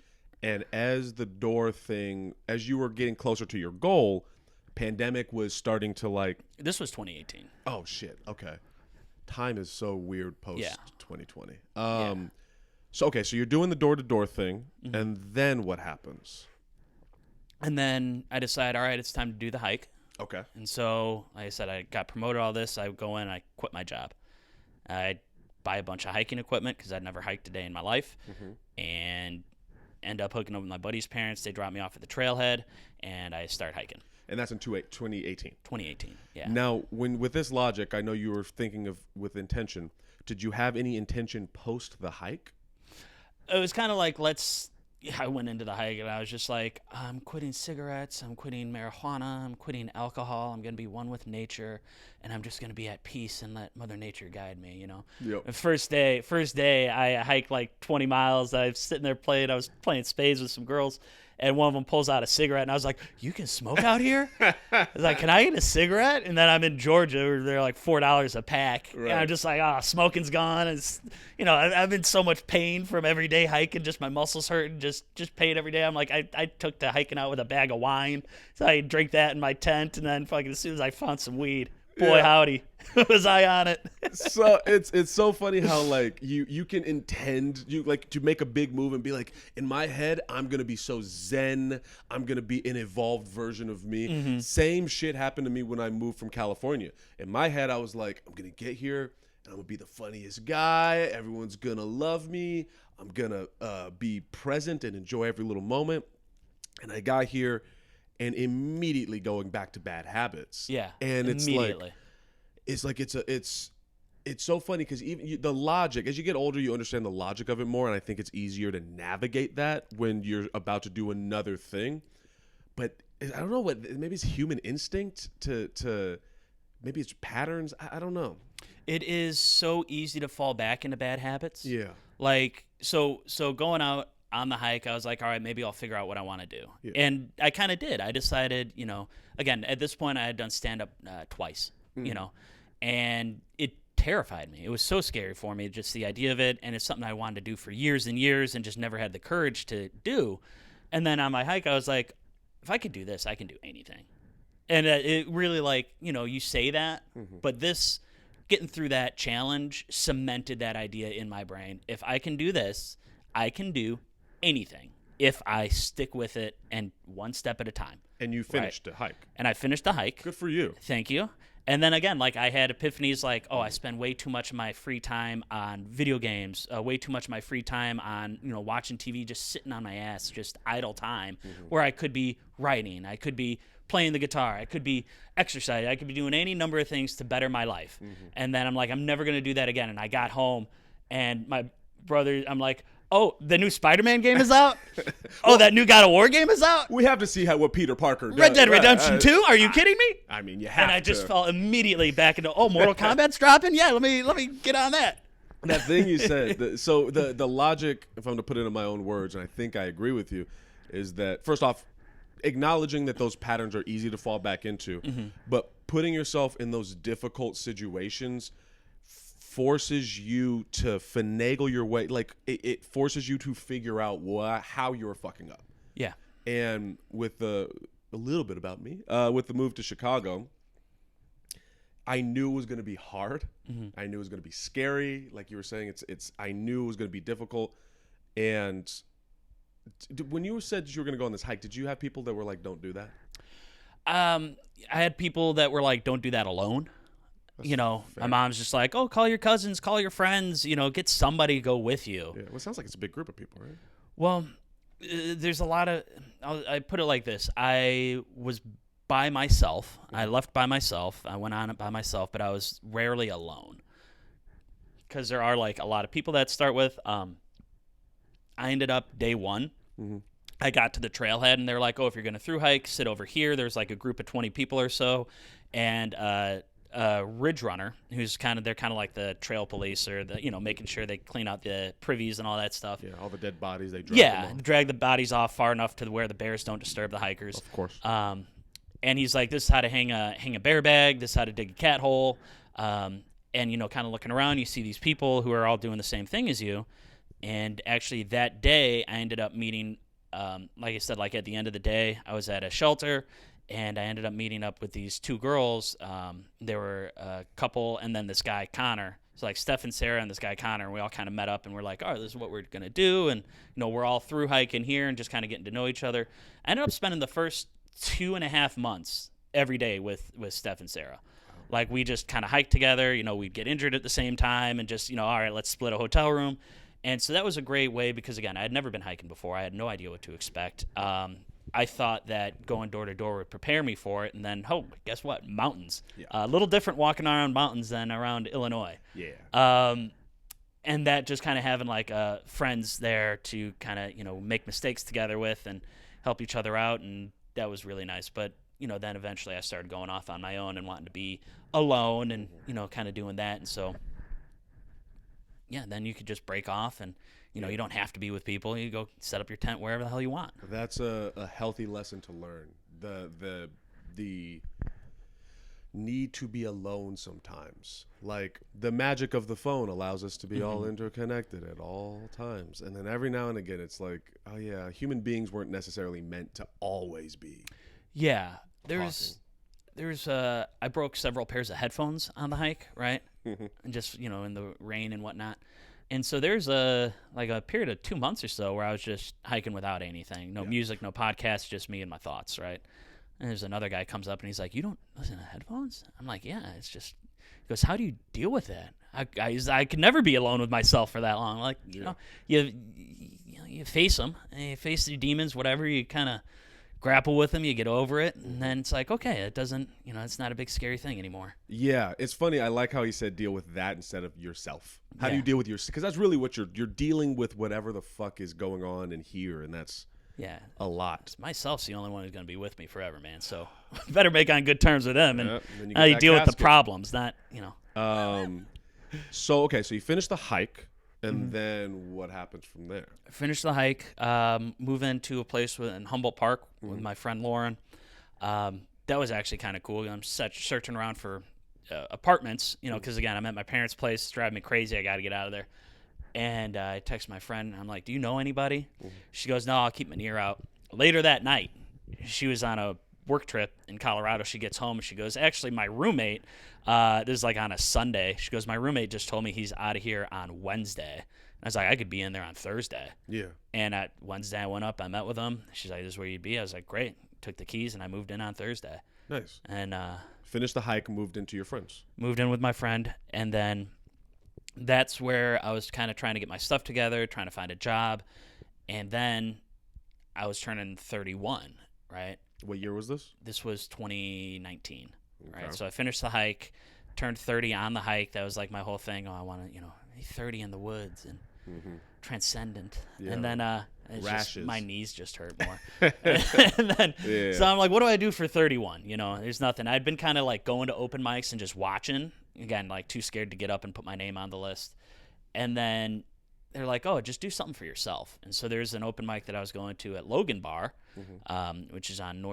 And as you were getting closer to your goal, pandemic was starting to This was 2018. Oh shit. Okay. Time is so weird post 2020. So you're doing the door-to-door thing, and then what happens? And then I decided, all right, it's time to do the hike. Okay. And so, like I said, I got promoted, all this. I go in, I quit my job. I buy a bunch of hiking equipment because I'd never hiked a day in my life, and end up hooking up with my buddy's parents. They drop me off at the trailhead, and I start hiking. And that's in 2018. 2018, yeah. Now, with this logic, I know you were thinking of with intention. Did you have any intention post the hike? It was kind of like, I went into the hike, and I was just like, I'm quitting cigarettes, I'm quitting marijuana, I'm quitting alcohol, I'm going to be one with nature, and I'm just going to be at peace and let Mother Nature guide me, Yep. The first day, I hiked like 20 miles. I was sitting there I was playing spades with some girls, and one of them pulls out a cigarette, and I was like, you can smoke out here? I was like, can I get a cigarette? And then I'm in Georgia, where they're like $4 a pack. Right. And I'm just like, smoking's gone. It's, I'm in so much pain from every day hiking, just my muscles hurting, just pain every day. I'm like, I took to hiking out with a bag of wine. So I drink that in my tent, and then fucking as soon as I found some weed, boy, howdy, was I on it. So it's so funny how you can intend to make a big move and be like, in my head I'm gonna be so zen, I'm gonna be an evolved version of me. Same shit happened to me when I moved from California. In my head I was like, I'm gonna get here and I'm gonna be the funniest guy, everyone's gonna love me, I'm gonna be present and enjoy every little moment. And I got here and immediately going back to bad habits. Yeah, and immediately. It's so funny because even the logic, as you get older, you understand the logic of it more, and I think it's easier to navigate that when you're about to do another thing. But I don't know maybe it's human instinct to maybe it's patterns. I don't know. It is so easy to fall back into bad habits. Yeah. So going out on the hike, I was like, all right, maybe I'll figure out what I want to do. Yeah. And I kind of did. I decided, again, at this point I had done stand-up twice, and it terrified me. It was so scary for me, just the idea of it, and it's something I wanted to do for years and years and just never had the courage to do. And then on my hike, I was like, if I could do this, I can do anything. And it really, like, you say that, but this, getting through that challenge cemented that idea in my brain. If I can do this, I can do anything if I stick with it and one step at a time. And you finished the hike. And I finished the hike. Good for you. Thank you. And then again, like, I had epiphanies like, I spend way too much of my free time on video games, way too much of my free time on, watching TV, just sitting on my ass, just idle time, where I could be writing, I could be playing the guitar, I could be exercising, I could be doing any number of things to better my life. And then I'm like, I'm never going to do that again. And I got home, and my brother, I'm like, oh, the new Spider-Man game is out? That new God of War game is out? We have to see what Peter Parker does. Red Dead Redemption 2? Are you kidding me? I mean, you have to. And I just fell immediately back into, Mortal Kombat's dropping? Yeah, let me get on that. That thing you said, the logic, if I'm to put it in my own words, and I think I agree with you, is that, first off, acknowledging that those patterns are easy to fall back into, but putting yourself in those difficult situations forces you to finagle your way. Like, it forces you to figure out how you're fucking up. Yeah. And with a little bit about me, with the move to Chicago, I knew it was going to be hard. I knew it was going to be scary. Like you were saying, I knew it was going to be difficult. And when you said you were going to go on this hike, did you have people that were like, don't do that? I had people that were like, don't do that alone. Fair. My mom's just like, call your cousins, call your friends, get somebody to go with you. Yeah, well, it sounds like it's a big group of people, right? Well, there's a lot of, I put it like this. I was by myself. I left by myself. I went on it by myself, but I was rarely alone. Because there are like a lot of people that start with. I ended up day one. I got to the trailhead, and they're like, if you're going to thru hike, sit over here. There's like a group of 20 people or so. And Ridge Runner, they're kind of like the trail police, or the making sure they clean out the privies and all that stuff. Yeah, all the dead bodies, they drag the bodies off far enough to where the bears don't disturb the hikers. Of course. And he's like, this is how to hang a bear bag, this is how to dig a cat hole. And kind of looking around, you see these people who are all doing the same thing as you. And actually that day I ended up meeting, like I said, like at the end of the day, I was at a shelter. And I ended up meeting up with these two girls. They were a couple, and then this guy, Connor. So like Steph and Sarah and this guy, Connor, we all kind of met up, and we're like, this is what we're going to do. And, we're all through hiking here and just kind of getting to know each other. I ended up spending the first 2.5 months every day with Steph and Sarah. Like, we just kind of hiked together. We'd get injured at the same time and just, all right, let's split a hotel room. And so that was a great way because, again, I had never been hiking before. I had no idea what to expect. I thought that going door to door would prepare me for it, and then, guess what? Mountains. Yeah. A little different walking around mountains than around Illinois. Yeah. And that just kind of having like friends there to kind of make mistakes together with and help each other out, and that was really nice. But then eventually I started going off on my own and wanting to be alone, and kind of doing that, and so then you could just break off and. You don't have to be with people. You go set up your tent wherever the hell you want. That's a healthy lesson to learn. The need to be alone sometimes. Like, the magic of the phone allows us to be all interconnected at all times. And then every now and again, it's like, human beings weren't necessarily meant to always be. Yeah. I broke several pairs of headphones on the hike, right? And just, in the rain and whatnot. And so there's a period of 2 months or so where I was just hiking without anything. No music, no podcast, just me and my thoughts, right? And there's another guy comes up and he's like, you don't listen to headphones? I'm like, yeah, it's just, he goes, how do you deal with that? I could never be alone with myself for that long. Like, you face them, and you face your demons, whatever, you kind of grapple with them, you get over it, and then it's like, okay, it doesn't, it's not a big scary thing anymore. Yeah, it's funny. I like how he said deal with that instead of yourself. How do you deal with yourself? Because that's really what you're dealing with, whatever the fuck is going on in here, and that's a lot. Myself's the only one who's going to be with me forever, man, so better make on good terms with them, and then you deal with the problems, not, So you finish the hike. And then what happens from there? I finished the hike, move into a place in Humboldt Park with my friend Lauren. That was actually kind of cool. I'm searching around for apartments, because again, I'm at my parents' place. It's driving me crazy. I got to get out of there. And I text my friend. I'm like, do you know anybody? She goes, no, I'll keep my ear out. Later that night, she was on a work trip in Colorado. She gets home and she goes, actually, my roommate, this is like on a Sunday. She goes, my roommate just told me he's out of here on Wednesday. And I was like, I could be in there on Thursday. Yeah. And at Wednesday, I went up. I met with him. She's like, this is where you'd be. I was like, great. Took the keys and I moved in on Thursday. Nice. And finished the hike and moved into your friends. Moved in with my friend. And then that's where I was kind of trying to get my stuff together, trying to find a job. And then I was turning 31, right? What year was this? This was 2019, Okay. right? So I finished the hike, turned 30 on the hike. That was like my whole thing. Oh, I want to, be 30 in the woods and transcendent. Yeah. And then rashes. My knees just hurt more. And then, so I'm like, what do I do for 31? There's nothing. I'd been kind of like going to open mics and just watching. Again, like too scared to get up and put my name on the list. And then they're like, oh, just do something for yourself. And so there's an open mic that I was going to at Logan Bar, which is on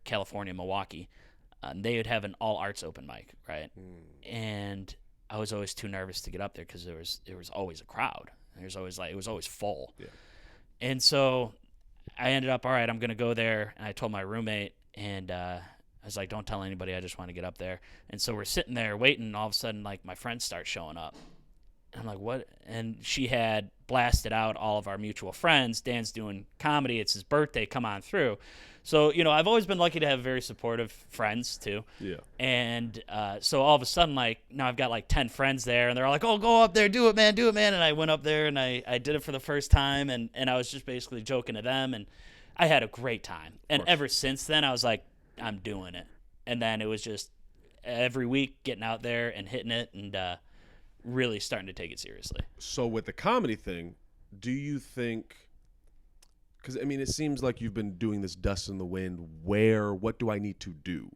California, Milwaukee. They would have an all arts open mic, right? And I was always too nervous to get up there because there was always a crowd. It was always full. Yeah. And so I ended up, all right, I'm going to go there. And I told my roommate, and I was like, don't tell anybody. I just want to get up there. And so we're sitting there waiting, and all of a sudden, like, my friends start showing up. I'm like, what? And she had blasted out all of our mutual friends. Dan's doing comedy. It's his birthday. Come on through. So, I've always been lucky to have very supportive friends, too. Yeah. And so all of a sudden, like, now I've got, like, 10 friends there. And they're like, oh, go up there. Do it, man. Do it, man. And I went up there, and I did it for the first time. And I was just basically joking to them. And I had a great time. And ever since then, I was like, I'm doing it. And then it was just every week getting out there and hitting it and really starting to take it seriously. So with the comedy thing, do you think, because I mean, it seems like you've been doing this dust in the wind, what do I need to do?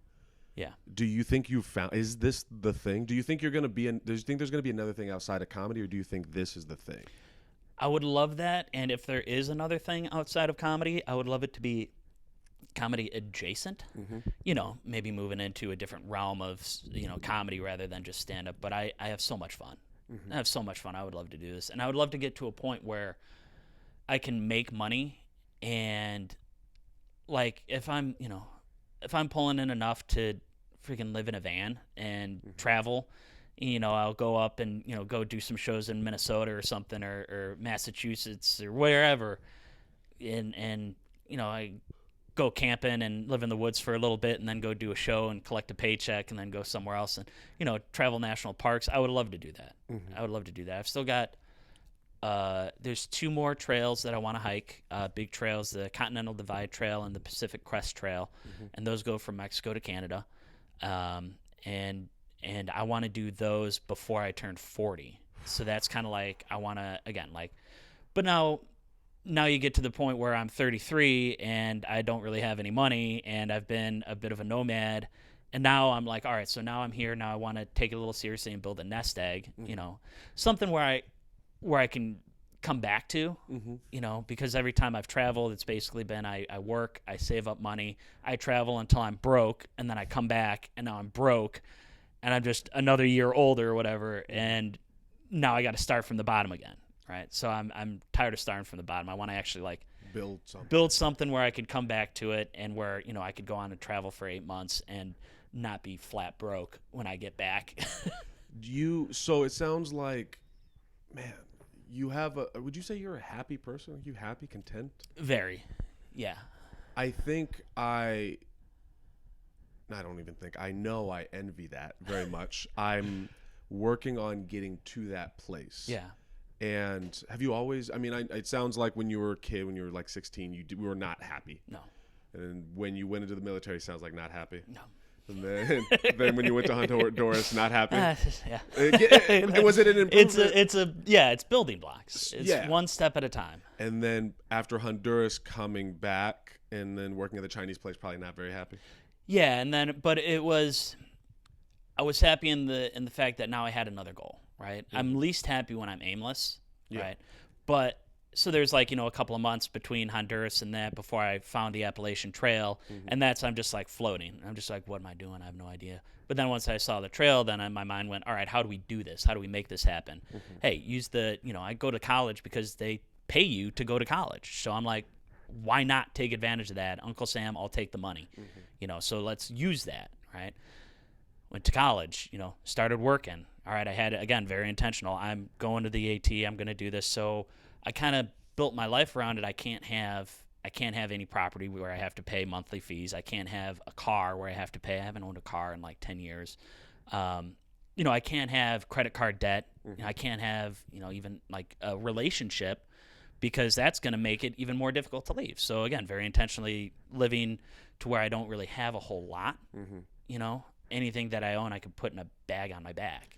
Yeah. Do you think you've found, is this the thing? Do you think do you think there's going to be another thing outside of comedy, or do you think this is the thing? I would love that. And if there is another thing outside of comedy, I would love it to be comedy adjacent, maybe moving into a different realm of, comedy rather than just stand up. But I have so much fun. I have so much fun. I would love to do this. And I would love to get to a point where I can make money. And like, if I'm pulling in enough to freaking live in a van and travel, I'll go up and, go do some shows in Minnesota or something, or Massachusetts or wherever. And I go camping and live in the woods for a little bit and then go do a show and collect a paycheck and then go somewhere else and, travel national parks. I would love to do that. I would love to do that. I've still got, there's 2 more trails that I want to hike, big trails, the Continental Divide Trail and the Pacific Crest Trail. And those go from Mexico to Canada. And I want to do those before I turn 40. So that's kind of like, I want to, again, like, but now you get to the point where I'm 33 and I don't really have any money and I've been a bit of a nomad. And now I'm like, all right, so now I'm here. Now I want to take it a little seriously and build a nest egg, something where I can come back to, because every time I've traveled, it's basically been I work, I save up money, I travel until I'm broke, and then I come back and now I'm broke and I'm just another year older or whatever. And now I got to start from the bottom again. Right, so I'm tired of starting from the bottom. I want to actually like build something where I could come back to it, and where I could go on and travel for 8 months and not be flat broke when I get back. So it sounds like, man, you have would you say you're a happy person? Are you happy, content? Very, yeah. I think I don't even think, I know I envy that very much. I'm working on getting to that place. Yeah. And have you always, I mean, it sounds like when you were a kid, when you were like 16, you were not happy. No. And when you went into the military, sounds like not happy. No. And then when you went to Honduras, not happy. Yeah. Was it an improvement? It's building blocks. It's one step at a time. And then after Honduras, coming back and then working at the Chinese place, probably not very happy. Yeah, but I was happy in the fact that now I had another goal. Right, I'm least happy when I'm aimless. Right, but so there's like, a couple of months between Honduras and that before I found the Appalachian Trail. And I'm just like floating. I'm just like, what am I doing? I have no idea. But then once I saw the trail, then my mind went, all right, how do we do this? How do we make this happen? Hey, use I go to college because they pay you to go to college. So I'm like, why not take advantage of that? Uncle Sam, I'll take the money. So let's use that, right? Went to college, started working. All right, I had, again, very intentional. I'm going to the AT. I'm going to do this. So I kind of built my life around it. I can't have any property where I have to pay monthly fees. I can't have a car where I have to pay. I haven't owned a car in like 10 years. I can't have credit card debt. I can't have, even like a relationship, because that's going to make it even more difficult to leave. So again, very intentionally living to where I don't really have a whole lot. Anything that I own, I could put in a bag on my back.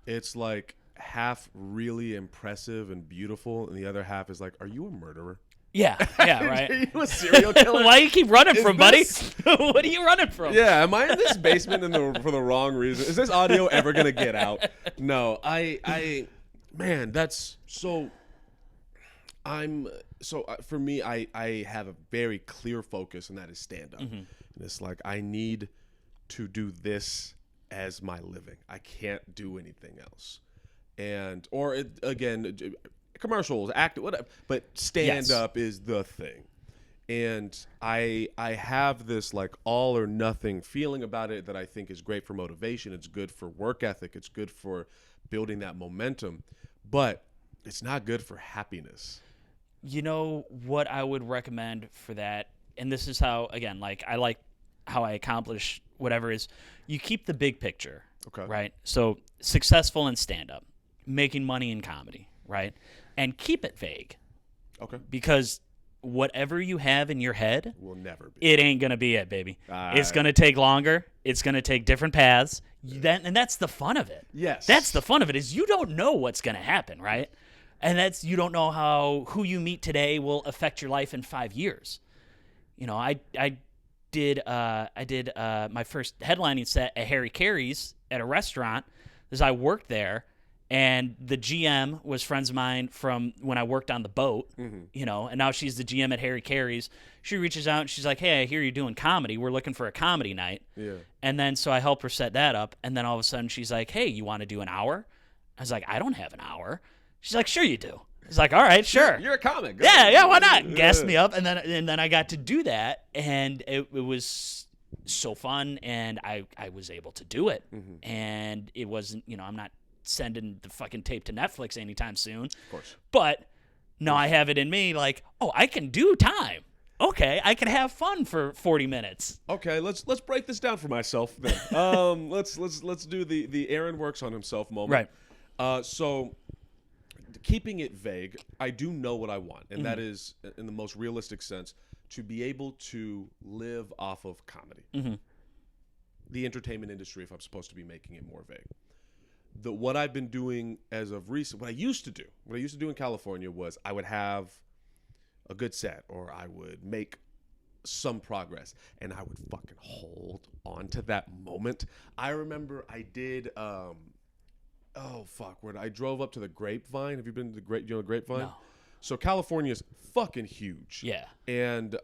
It's like half really impressive and beautiful, and the other half is like, are you a murderer? Yeah, right. Are you a serial killer? Why do you keep running from, buddy? What are you running from? Yeah, am I in this basement for the wrong reason? Is this audio ever gonna get out? No, man, that's so. For me, I have a very clear focus, and that is stand up. And it's like, I need to do this as my living. I can't do anything else. Again, commercials, act, whatever, but stand up is the thing. And I have this like all or nothing feeling about it that I think is great for motivation. It's good for work ethic. It's good for building that momentum, but it's not good for happiness. What I would recommend for that, and this is how, again, like I like how I accomplish whatever, is you keep the big picture. Okay. Right? So successful in stand-up, making money in comedy, right? And keep it vague. Okay. Because whatever you have in your head will never be. It ain't going to be it, baby. It's going to take longer. It's going to take different paths. And that's the fun of it. Yes. That's the fun of it, is you don't know what's going to happen, right? And you don't know who you meet today will affect your life in 5 years. I did my first headlining set at Harry Carey's at a restaurant, because I worked there, and the GM was friends of mine from when I worked on the boat, and now she's the GM at Harry Carey's. She reaches out and she's like, hey, I hear you're doing comedy. We're looking for a comedy night. Yeah. And then so I helped her set that up, and then all of a sudden she's like, hey, you want to do an hour? I was like, I don't have an hour. She's like, sure you do. It's like, all right, sure. You're a comic. Yeah, why not? Gassed me up, and then I got to do that, and it was so fun, and I was able to do it, and it wasn't, I'm not sending the fucking tape to Netflix anytime soon. Of course. But no, I have it in me, like, oh, I can do time. Okay, I can have fun for 40 minutes. Okay, let's break this down for myself then. Let's do the Aaron works on himself moment. Right. So keeping it vague, I do know what I want, and that is, in the most realistic sense, to be able to live off of comedy. The entertainment industry, if I'm supposed to be making it more vague. What I've been doing as of recent, what I used to do in California was I would have a good set, or I would make some progress, and I would fucking hold on to that moment. I remember I did I drove up to the Grapevine. Have you been to the Grapevine? No. So California's fucking huge. Yeah. And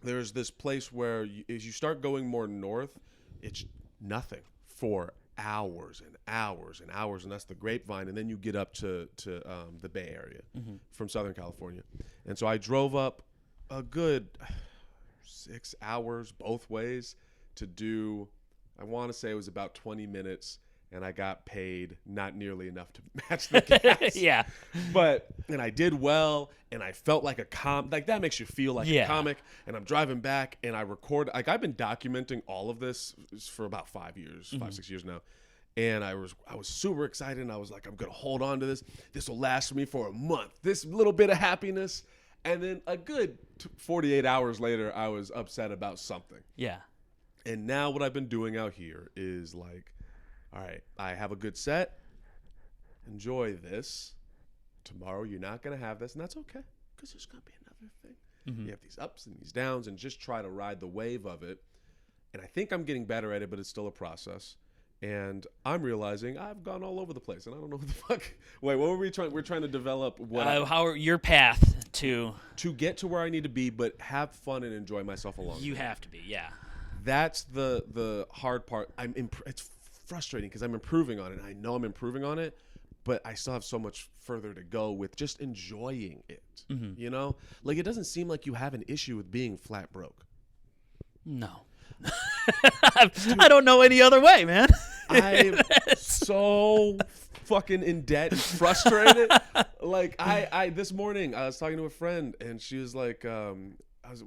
there's this place where as you start going more north, it's nothing for hours and hours and hours, and that's the Grapevine. And then you get up to the Bay Area from Southern California. And so I drove up a good 6 hours both ways to do, I want to say it was about 20 minutes, and I got paid not nearly enough to match the gas. Yeah. And I did well, and I felt like like that makes you feel like a comic. And I'm driving back, and I record, like I've been documenting all of this for about 5 years, 5-6 years now. And I was super excited, and I was like, I'm going to hold on to this. This will last me for a month. This little bit of happiness. And then a good 48 hours later, I was upset about something. Yeah. And now what I've been doing out here is like, all right, I have a good set. Enjoy this. Tomorrow you're not going to have this, and that's okay, because there's going to be another thing. You have these ups and these downs, and just try to ride the wave of it. And I think I'm getting better at it, but it's still a process. And I'm realizing I've gone all over the place, and I don't know what the fuck. Wait, what were we trying? We're trying to develop how your path to get to where I need to be, but have fun and enjoy myself along. You have to be, yeah. That's the hard part. It's frustrating because I'm improving on it. I know I'm improving on it, but I still have so much further to go with just enjoying it. Mm-hmm. You know, like it doesn't seem like you have an issue with being flat broke. No. I don't know any other way, man. I'm so fucking in debt and frustrated. Like I this morning I was talking to a friend and she was like, I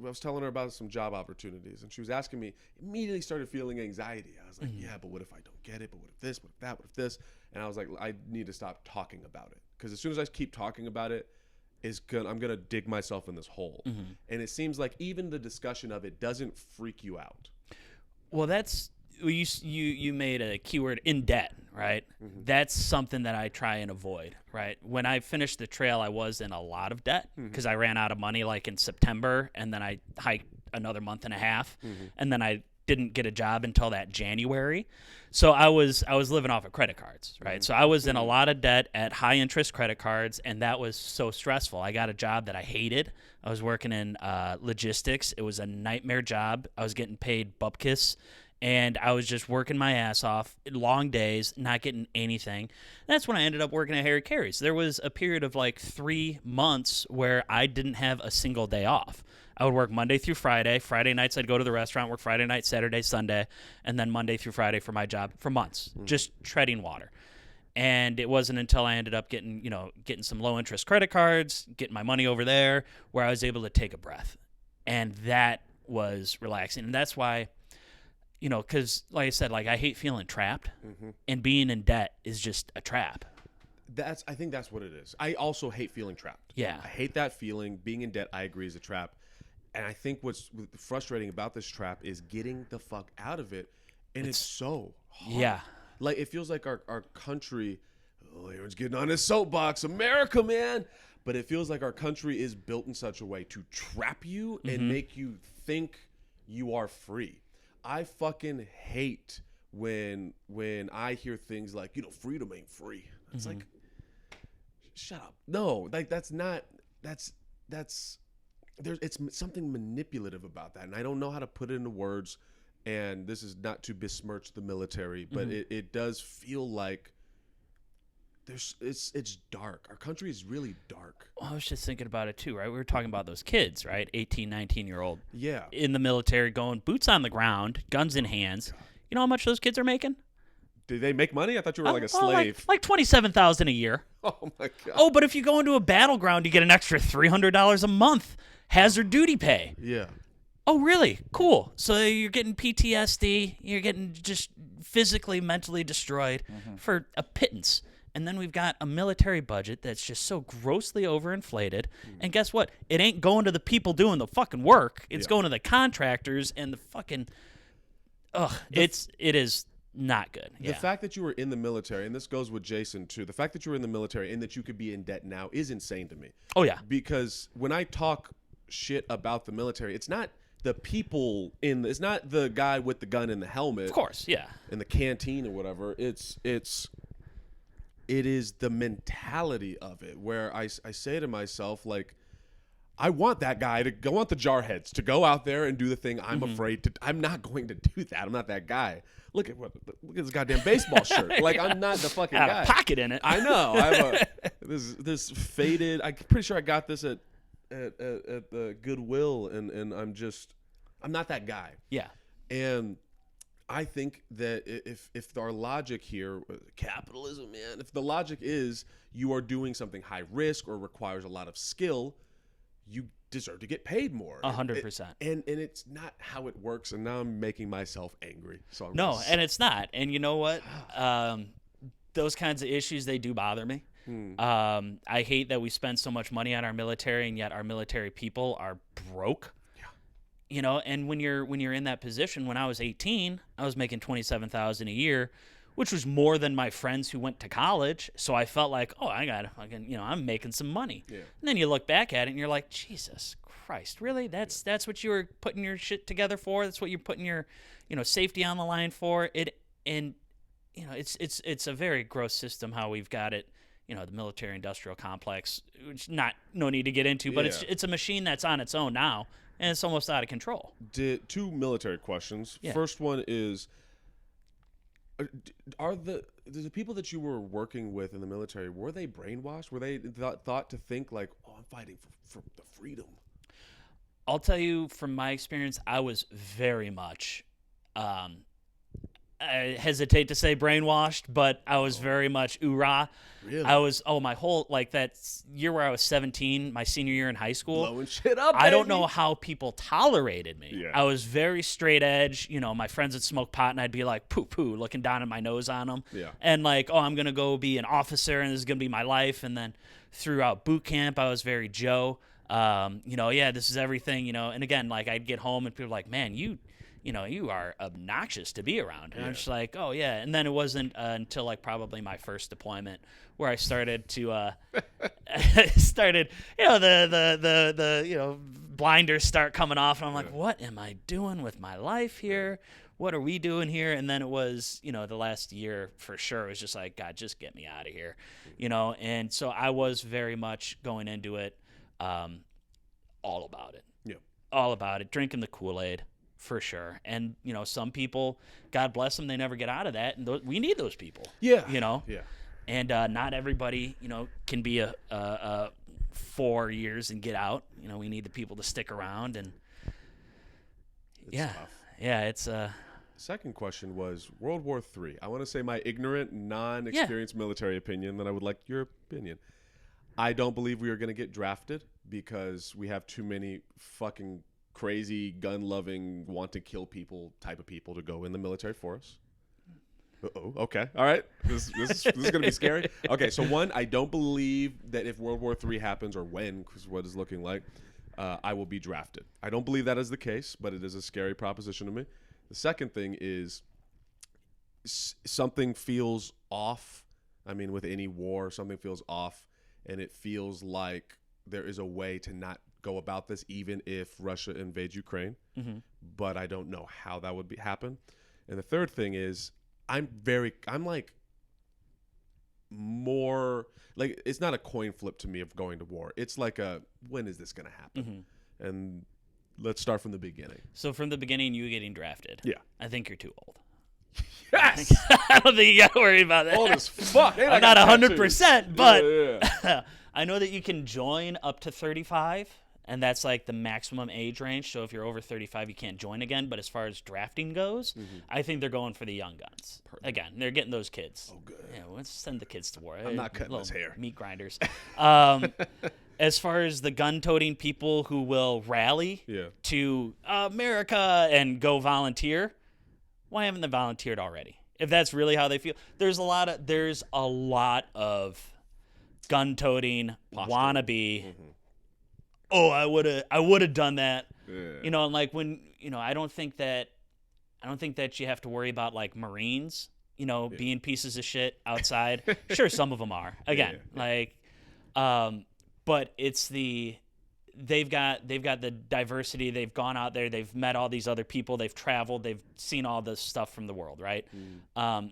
was telling her about some job opportunities and she was asking me. Immediately started feeling anxiety. I was like, yeah, but what if I don't get it? But what if this? What if that? What if this? And I was like, I need to stop talking about it because as soon as I keep talking about it, I'm gonna dig myself in this hole. Mm-hmm. And it seems like even the discussion of it doesn't freak you out. Well, that's you made a keyword, in debt, right? Mm-hmm. That's something that I try and avoid, right? When I finished the trail, I was in a lot of debt because I ran out of money like in September, and then I hiked another month and a half, and then I didn't get a job until that January. So I was living off of credit cards, right? So I was in a lot of debt at high interest credit cards, and that was so stressful. I got a job that I hated. I was working in logistics. It was a nightmare job. I was getting paid bupkis, and I was just working my ass off, long days, not getting anything. And that's when I ended up working at Harry Carey's. There was a period of like 3 months where I didn't have a single day off. I would work Monday through Friday. Friday nights I'd go to the restaurant, work Friday night, Saturday, Sunday, and then Monday through Friday for my job for months, just treading water. And it wasn't until I ended up getting some low interest credit cards, getting my money over there, where I was able to take a breath. And that was relaxing. And that's why, because like I said, like I hate feeling trapped, and being in debt is just a trap. I think that's what it is. I also hate feeling trapped. Yeah. I hate that feeling. Being in debt, I agree, is a trap. And I think what's frustrating about this trap is getting the fuck out of it. And it's so hard. Yeah. Like, it feels like our country, everyone's getting on his soapbox, America, man. But it feels like our country is built in such a way to trap you and make you think you are free. I fucking hate when I hear things like, freedom ain't free. It's like, shut up. No, like it's something manipulative about that. And I don't know how to put it into words. And this is not to besmirch the military, but it does feel like it's dark. Our country is really dark. Well, I was just thinking about it too, right? We were talking about those kids, right? 18, 19-year-old. Yeah. In the military, going boots on the ground, guns in hands. You know how much those kids are making? Do they make money? I thought you were like a slave. Like $27,000 a year. Oh my god. Oh, but if you go into a battleground, you get an extra $300 a month hazard duty pay. Yeah. Oh, really? Cool. So you're getting PTSD. You're getting just physically, mentally destroyed for a pittance. And then we've got a military budget that's just so grossly overinflated. And guess what? It ain't going to the people doing the fucking work. It's going to the contractors and the fucking. It is not good. The fact that you were in the military, and this goes with Jason too. The fact that you were in the military and that you could be in debt now is insane to me. Oh yeah. Because when I talk shit about the military, it's not the people it's not the guy with the gun and the helmet, of course, yeah, in the canteen or whatever. It is the mentality of it where I say to myself, like, I want that guy to go, I want the jarheads to go out there and do the thing I'm afraid to. I'm not going to do that. I'm not that guy. Look at this goddamn baseball shirt. Like, I'm not the fucking guy. A pocket in it. I know. I have this faded. I'm pretty sure I got this at the Goodwill, and I'm not that guy. Yeah. And I think that if our logic here, capitalism, man, if the logic is you are doing something high risk or requires a lot of skill, you deserve to get paid more. 100%. And it's not how it works. And now I'm making myself angry. So and it's not. And you know what? Those kinds of issues, they do bother me. I hate that we spend so much money on our military, and yet our military people are broke. Yeah. And when you're in that position, when I was 18, I was making $27,000 a year, which was more than my friends who went to college. So I felt like, I got to fucking, I'm making some money. Yeah. And then you look back at it and you're like, Jesus Christ, really? That's what you were putting your shit together for? That's what you're putting your, safety on the line for? And it's a very gross system how we've got it. The military industrial complex, which no need to get into, but Yeah. it's a machine that's on its own now, and it's almost out of control. Two military questions. Yeah. First one is, are the people that you were working with in the military, were they brainwashed? Were they thought to think like, oh, I'm fighting for the freedom? I'll tell you from my experience, I was very much, I hesitate to say brainwashed, but I was very much oorah. Really? I was, my whole, like that year where I was 17, my senior year in high school. Blowing shit up, I don't baby. know how people tolerated me. Yeah. I was very straight edge. My friends would smoke pot and I'd be like, poo, looking down at my nose on them. Yeah. And like, I'm going to go be an officer and this is going to be my life. And then throughout boot camp, I was very Joe. This is everything, and again, like I'd get home and people were like, man, you are obnoxious to be around. And I'm just like, oh yeah. And then it wasn't until like probably my first deployment where I started to, the blinders start coming off and I'm like, what am I doing with my life here? What are we doing here? And then it was, the last year for sure, it was just like, God, just get me out of here, And so I was very much going into it, all about it. Yeah. All about it. Drinking the Kool-Aid. For sure. And, some people, God bless them, they never get out of that. And we need those people. Yeah. Yeah. And not everybody, can be a 4 years and get out. We need the people to stick around. And it's tough. Yeah, it's Second question was World War III. I want to say my ignorant, non-experienced military opinion, then I would like your opinion. I don't believe we are going to get drafted because we have too many fucking crazy, gun-loving, want to kill people type of people to go in the military for us. Uh-oh. Okay. All right. This is going to be scary. Okay. So one, I don't believe that if World War III happens or when, because what it's looking like, I will be drafted. I don't believe that is the case, but it is a scary proposition to me. The second thing is something feels off. I mean, with any war, something feels off, and it feels like there is a way to not go about this, even if Russia invades Ukraine. Mm-hmm. But I don't know how that would happen. And the third thing is, I'm like more like, it's not a coin flip to me of going to war. It's like when is this going to happen? Mm-hmm. And let's start from the beginning. So from the beginning, you getting drafted. Yeah. I think you're too old. Yes. I don't think you got to worry about that. Old as fuck. I'm not 100%, but yeah. I know that you can join up to 35. And that's like the maximum age range. So if you're over 35, you can't join again. But as far as drafting goes, I think they're going for the young guns. Perfect. Again, they're getting those kids. Oh, good. Yeah, let's send the kids to war. I'm not cutting his hair. Meat grinders. As far as the gun-toting people who will rally to America and go volunteer, why haven't they volunteered already? If that's really how they feel. There's a lot of gun-toting wannabe. Mm-hmm. Oh, I would have done that. Yeah. And like when, I don't think that you have to worry about like Marines, being pieces of shit outside. Sure, some of them are. Again, but it's they've got the diversity. They've gone out there, they've met all these other people, they've traveled, they've seen all this stuff from the world, right?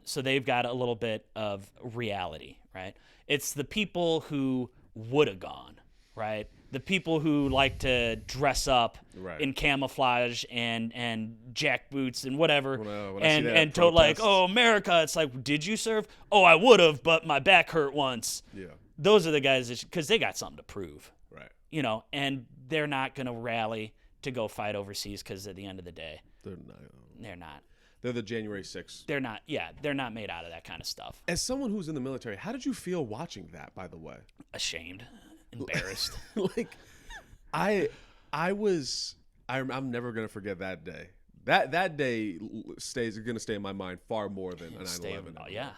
So they've got a little bit of reality, right? It's the people who would have gone, right? The people who like to dress up in camouflage and jack boots and whatever, and told like, oh, America, it's like, did you serve? Oh, I would have, but my back hurt once. Yeah, those are the guys because they got something to prove, right? And they're not gonna rally to go fight overseas because at the end of the day, they're not. They're the January 6th. They're not. Yeah, they're not made out of that kind of stuff. As someone who's in the military, how did you feel watching that? By the way, ashamed. Embarrassed. Like, I'm never gonna forget that day. That day is gonna stay in my mind far more than 9/11. Yeah.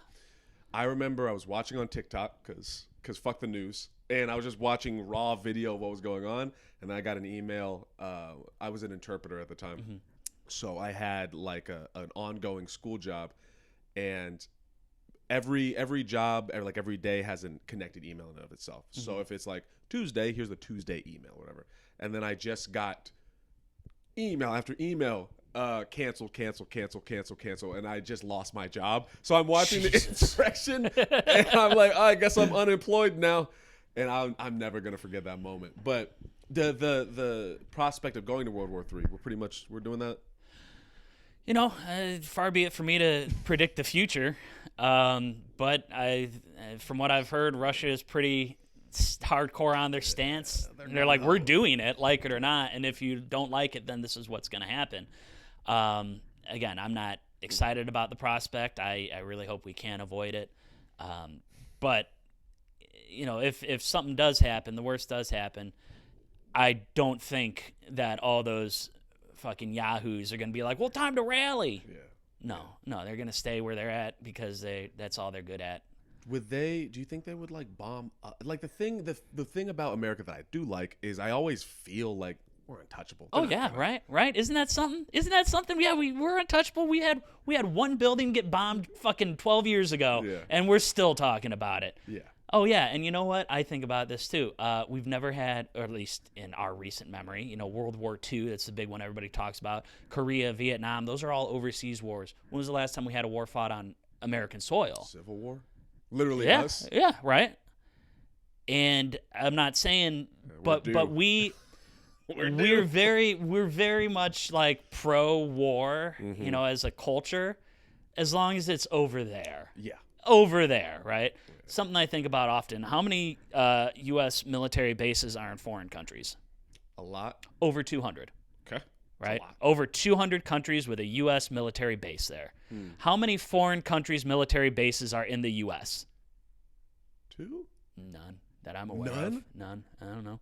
I remember I was watching on TikTok because fuck the news, and I was just watching raw video of what was going on, and I got an email. I was an interpreter at the time, so I had like an ongoing school job, and every job, like every day, has a connected email in and of itself. Mm-hmm. So if it's like Tuesday, here's the Tuesday email, whatever. And then I just got email after email cancel, and I just lost my job. So I'm watching the insurrection, and I'm like, oh, I guess I'm unemployed now, and I'm never gonna forget that moment. But the prospect of going to World War III, we're doing that. Far be it for me to predict the future, but from what I've heard, Russia is pretty hardcore on their stance. They're like, we're doing it, like it or not, and if you don't like it, then this is what's going to happen. Again, I'm not excited about the prospect. I really hope we can avoid it. But if something does happen, the worst does happen, I don't think that all those fucking yahoos are going to be like, well, time to rally. Yeah. No, they're going to stay where they're at because that's all they're good at. Do you think they would like bomb? Like the thing about America that I do like is I always feel like we're untouchable. Oh yeah, right. Isn't that something? Yeah, we're untouchable. We had one building get bombed fucking 12 years ago, and we're still talking about it. Yeah. Oh yeah, and you know what? I think about this too. We've never had, or at least in our recent memory, World War II. That's the big one everybody talks about. Korea, Vietnam. Those are all overseas wars. When was the last time we had a war fought on American soil? Civil War. Literally us. Yeah, right. And I'm not saying, but we're very much like pro-war, as a culture, as long as it's over there. Yeah. Over there, right? Yeah. Something I think about often. How many U.S. military bases are in foreign countries? A lot. Over 200. Okay. Right? Over 200 countries with a U.S. military base there. How many foreign countries' military bases are in the U.S.? 2? None that I'm aware of. None. I don't know.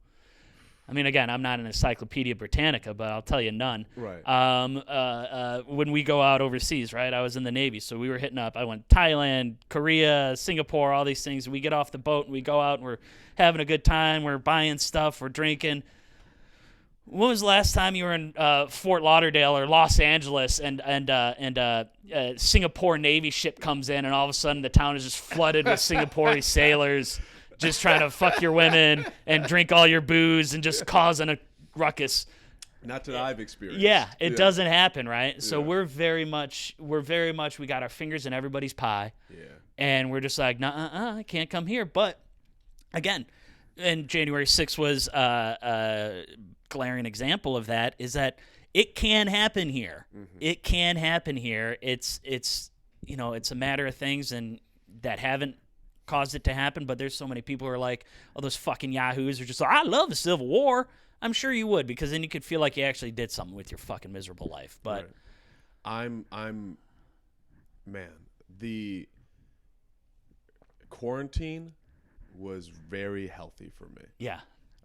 I mean, again, I'm not an Encyclopedia Britannica, but I'll tell you none. Right. When we go out overseas, right? I was in the Navy, so we were hitting up. I went Thailand, Korea, Singapore, all these things. We get off the boat and we go out and we're having a good time. We're buying stuff. We're drinking. When was the last time you were in Fort Lauderdale or Los Angeles and Singapore Navy ship comes in and all of a sudden the town is just flooded with Singaporean sailors just trying to fuck your women and drink all your booze and just causing a ruckus? Not that I've experienced. Yeah, it doesn't happen, right? So we're very much we got our fingers in everybody's pie. Yeah. And we're just like, I can't come here. But again, and January 6th was glaring example of that is that it can happen here. It can happen here. It's a matter of things and that haven't caused it to happen, but there's so many people who are like, oh, those fucking yahoos are just like, I love the Civil War. I'm sure you would, because then you could feel like you actually did something with your fucking miserable life. But man, the quarantine was very healthy for me. Yeah.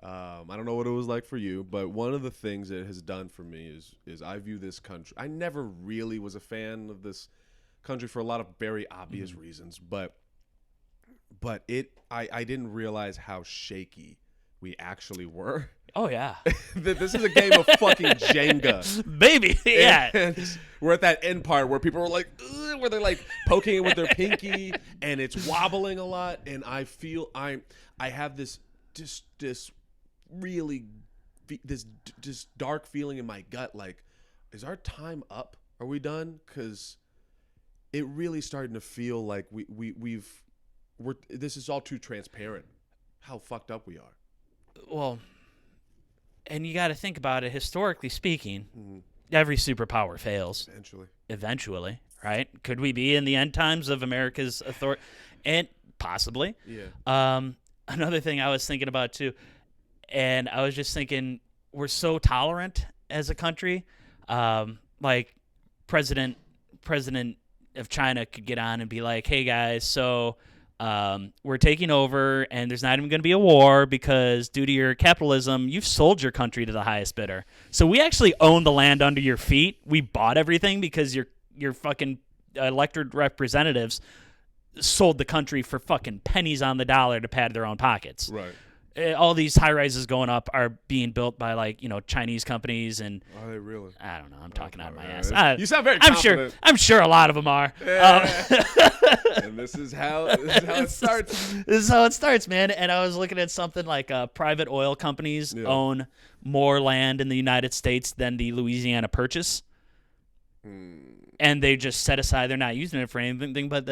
I don't know what it was like for you, but one of the things it has done for me is I view this country. I never really was a fan of this country for a lot of very obvious reasons, but I didn't realize how shaky we actually were. Oh yeah. This is a game of fucking Jenga, baby. Yeah. And we're at that end part where people are like, ugh, where they're like poking it with their pinky, and it's wobbling a lot, and I feel I have this really this dark feeling in my gut, like, is our time up? Are we done? Because it really starting to feel like this is all too transparent. How fucked up we are. Well, and you got to think about it. Historically speaking, every superpower fails. Eventually, right? Could we be in the end times of America's authority? And possibly. Yeah. Another thing I was thinking about too, and I was just thinking, we're so tolerant as a country. Like President of China could get on and be like, hey guys, so we're taking over and there's not even going to be a war because due to your capitalism, you've sold your country to the highest bidder. So we actually own the land under your feet. We bought everything because your fucking elected representatives sold the country for fucking pennies on the dollar to pad their own pockets. Right. All these high rises going up are being built by Chinese companies, and are they really? I don't know. I'm talking out of my ass. You sound very confident. I'm sure a lot of them are. Yeah. And this is how it starts. This is how it starts, man. And I was looking at something like private oil companies own more land in the United States than the Louisiana Purchase. and they just set aside. They're not using it for anything, but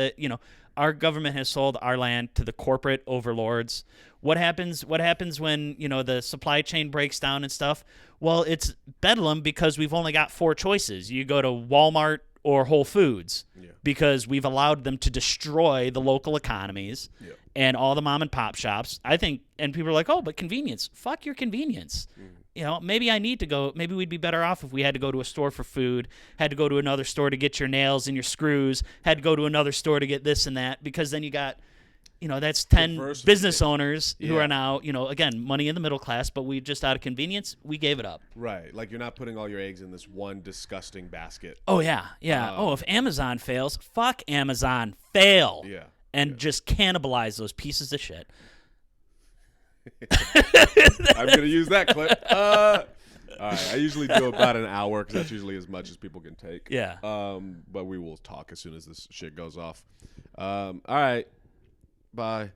our government has sold our land to the corporate overlords. What happens when, the supply chain breaks down and stuff? Well, it's bedlam because we've only got 4 choices. You go to Walmart or Whole Foods because we've allowed them to destroy the local economies and all the mom and pop shops. I think, and people are like, oh, but convenience. Fuck your convenience. Maybe I need to go. Maybe we'd be better off if we had to go to a store for food, had to go to another store to get your nails and your screws, had to go to another store to get this and that, because then you got, that's 10 business owners who are now, again, money in the middle class, but we just out of convenience, we gave it up. Right. Like, you're not putting all your eggs in this one disgusting basket. Oh, yeah. Yeah. If Amazon fails, fuck Amazon. Fail. Yeah. And just cannibalize those pieces of shit. I'm going to use that clip. All right. I usually do about an hour because that's usually as much as people can take. Yeah. But we will talk as soon as this shit goes off. All right. Bye.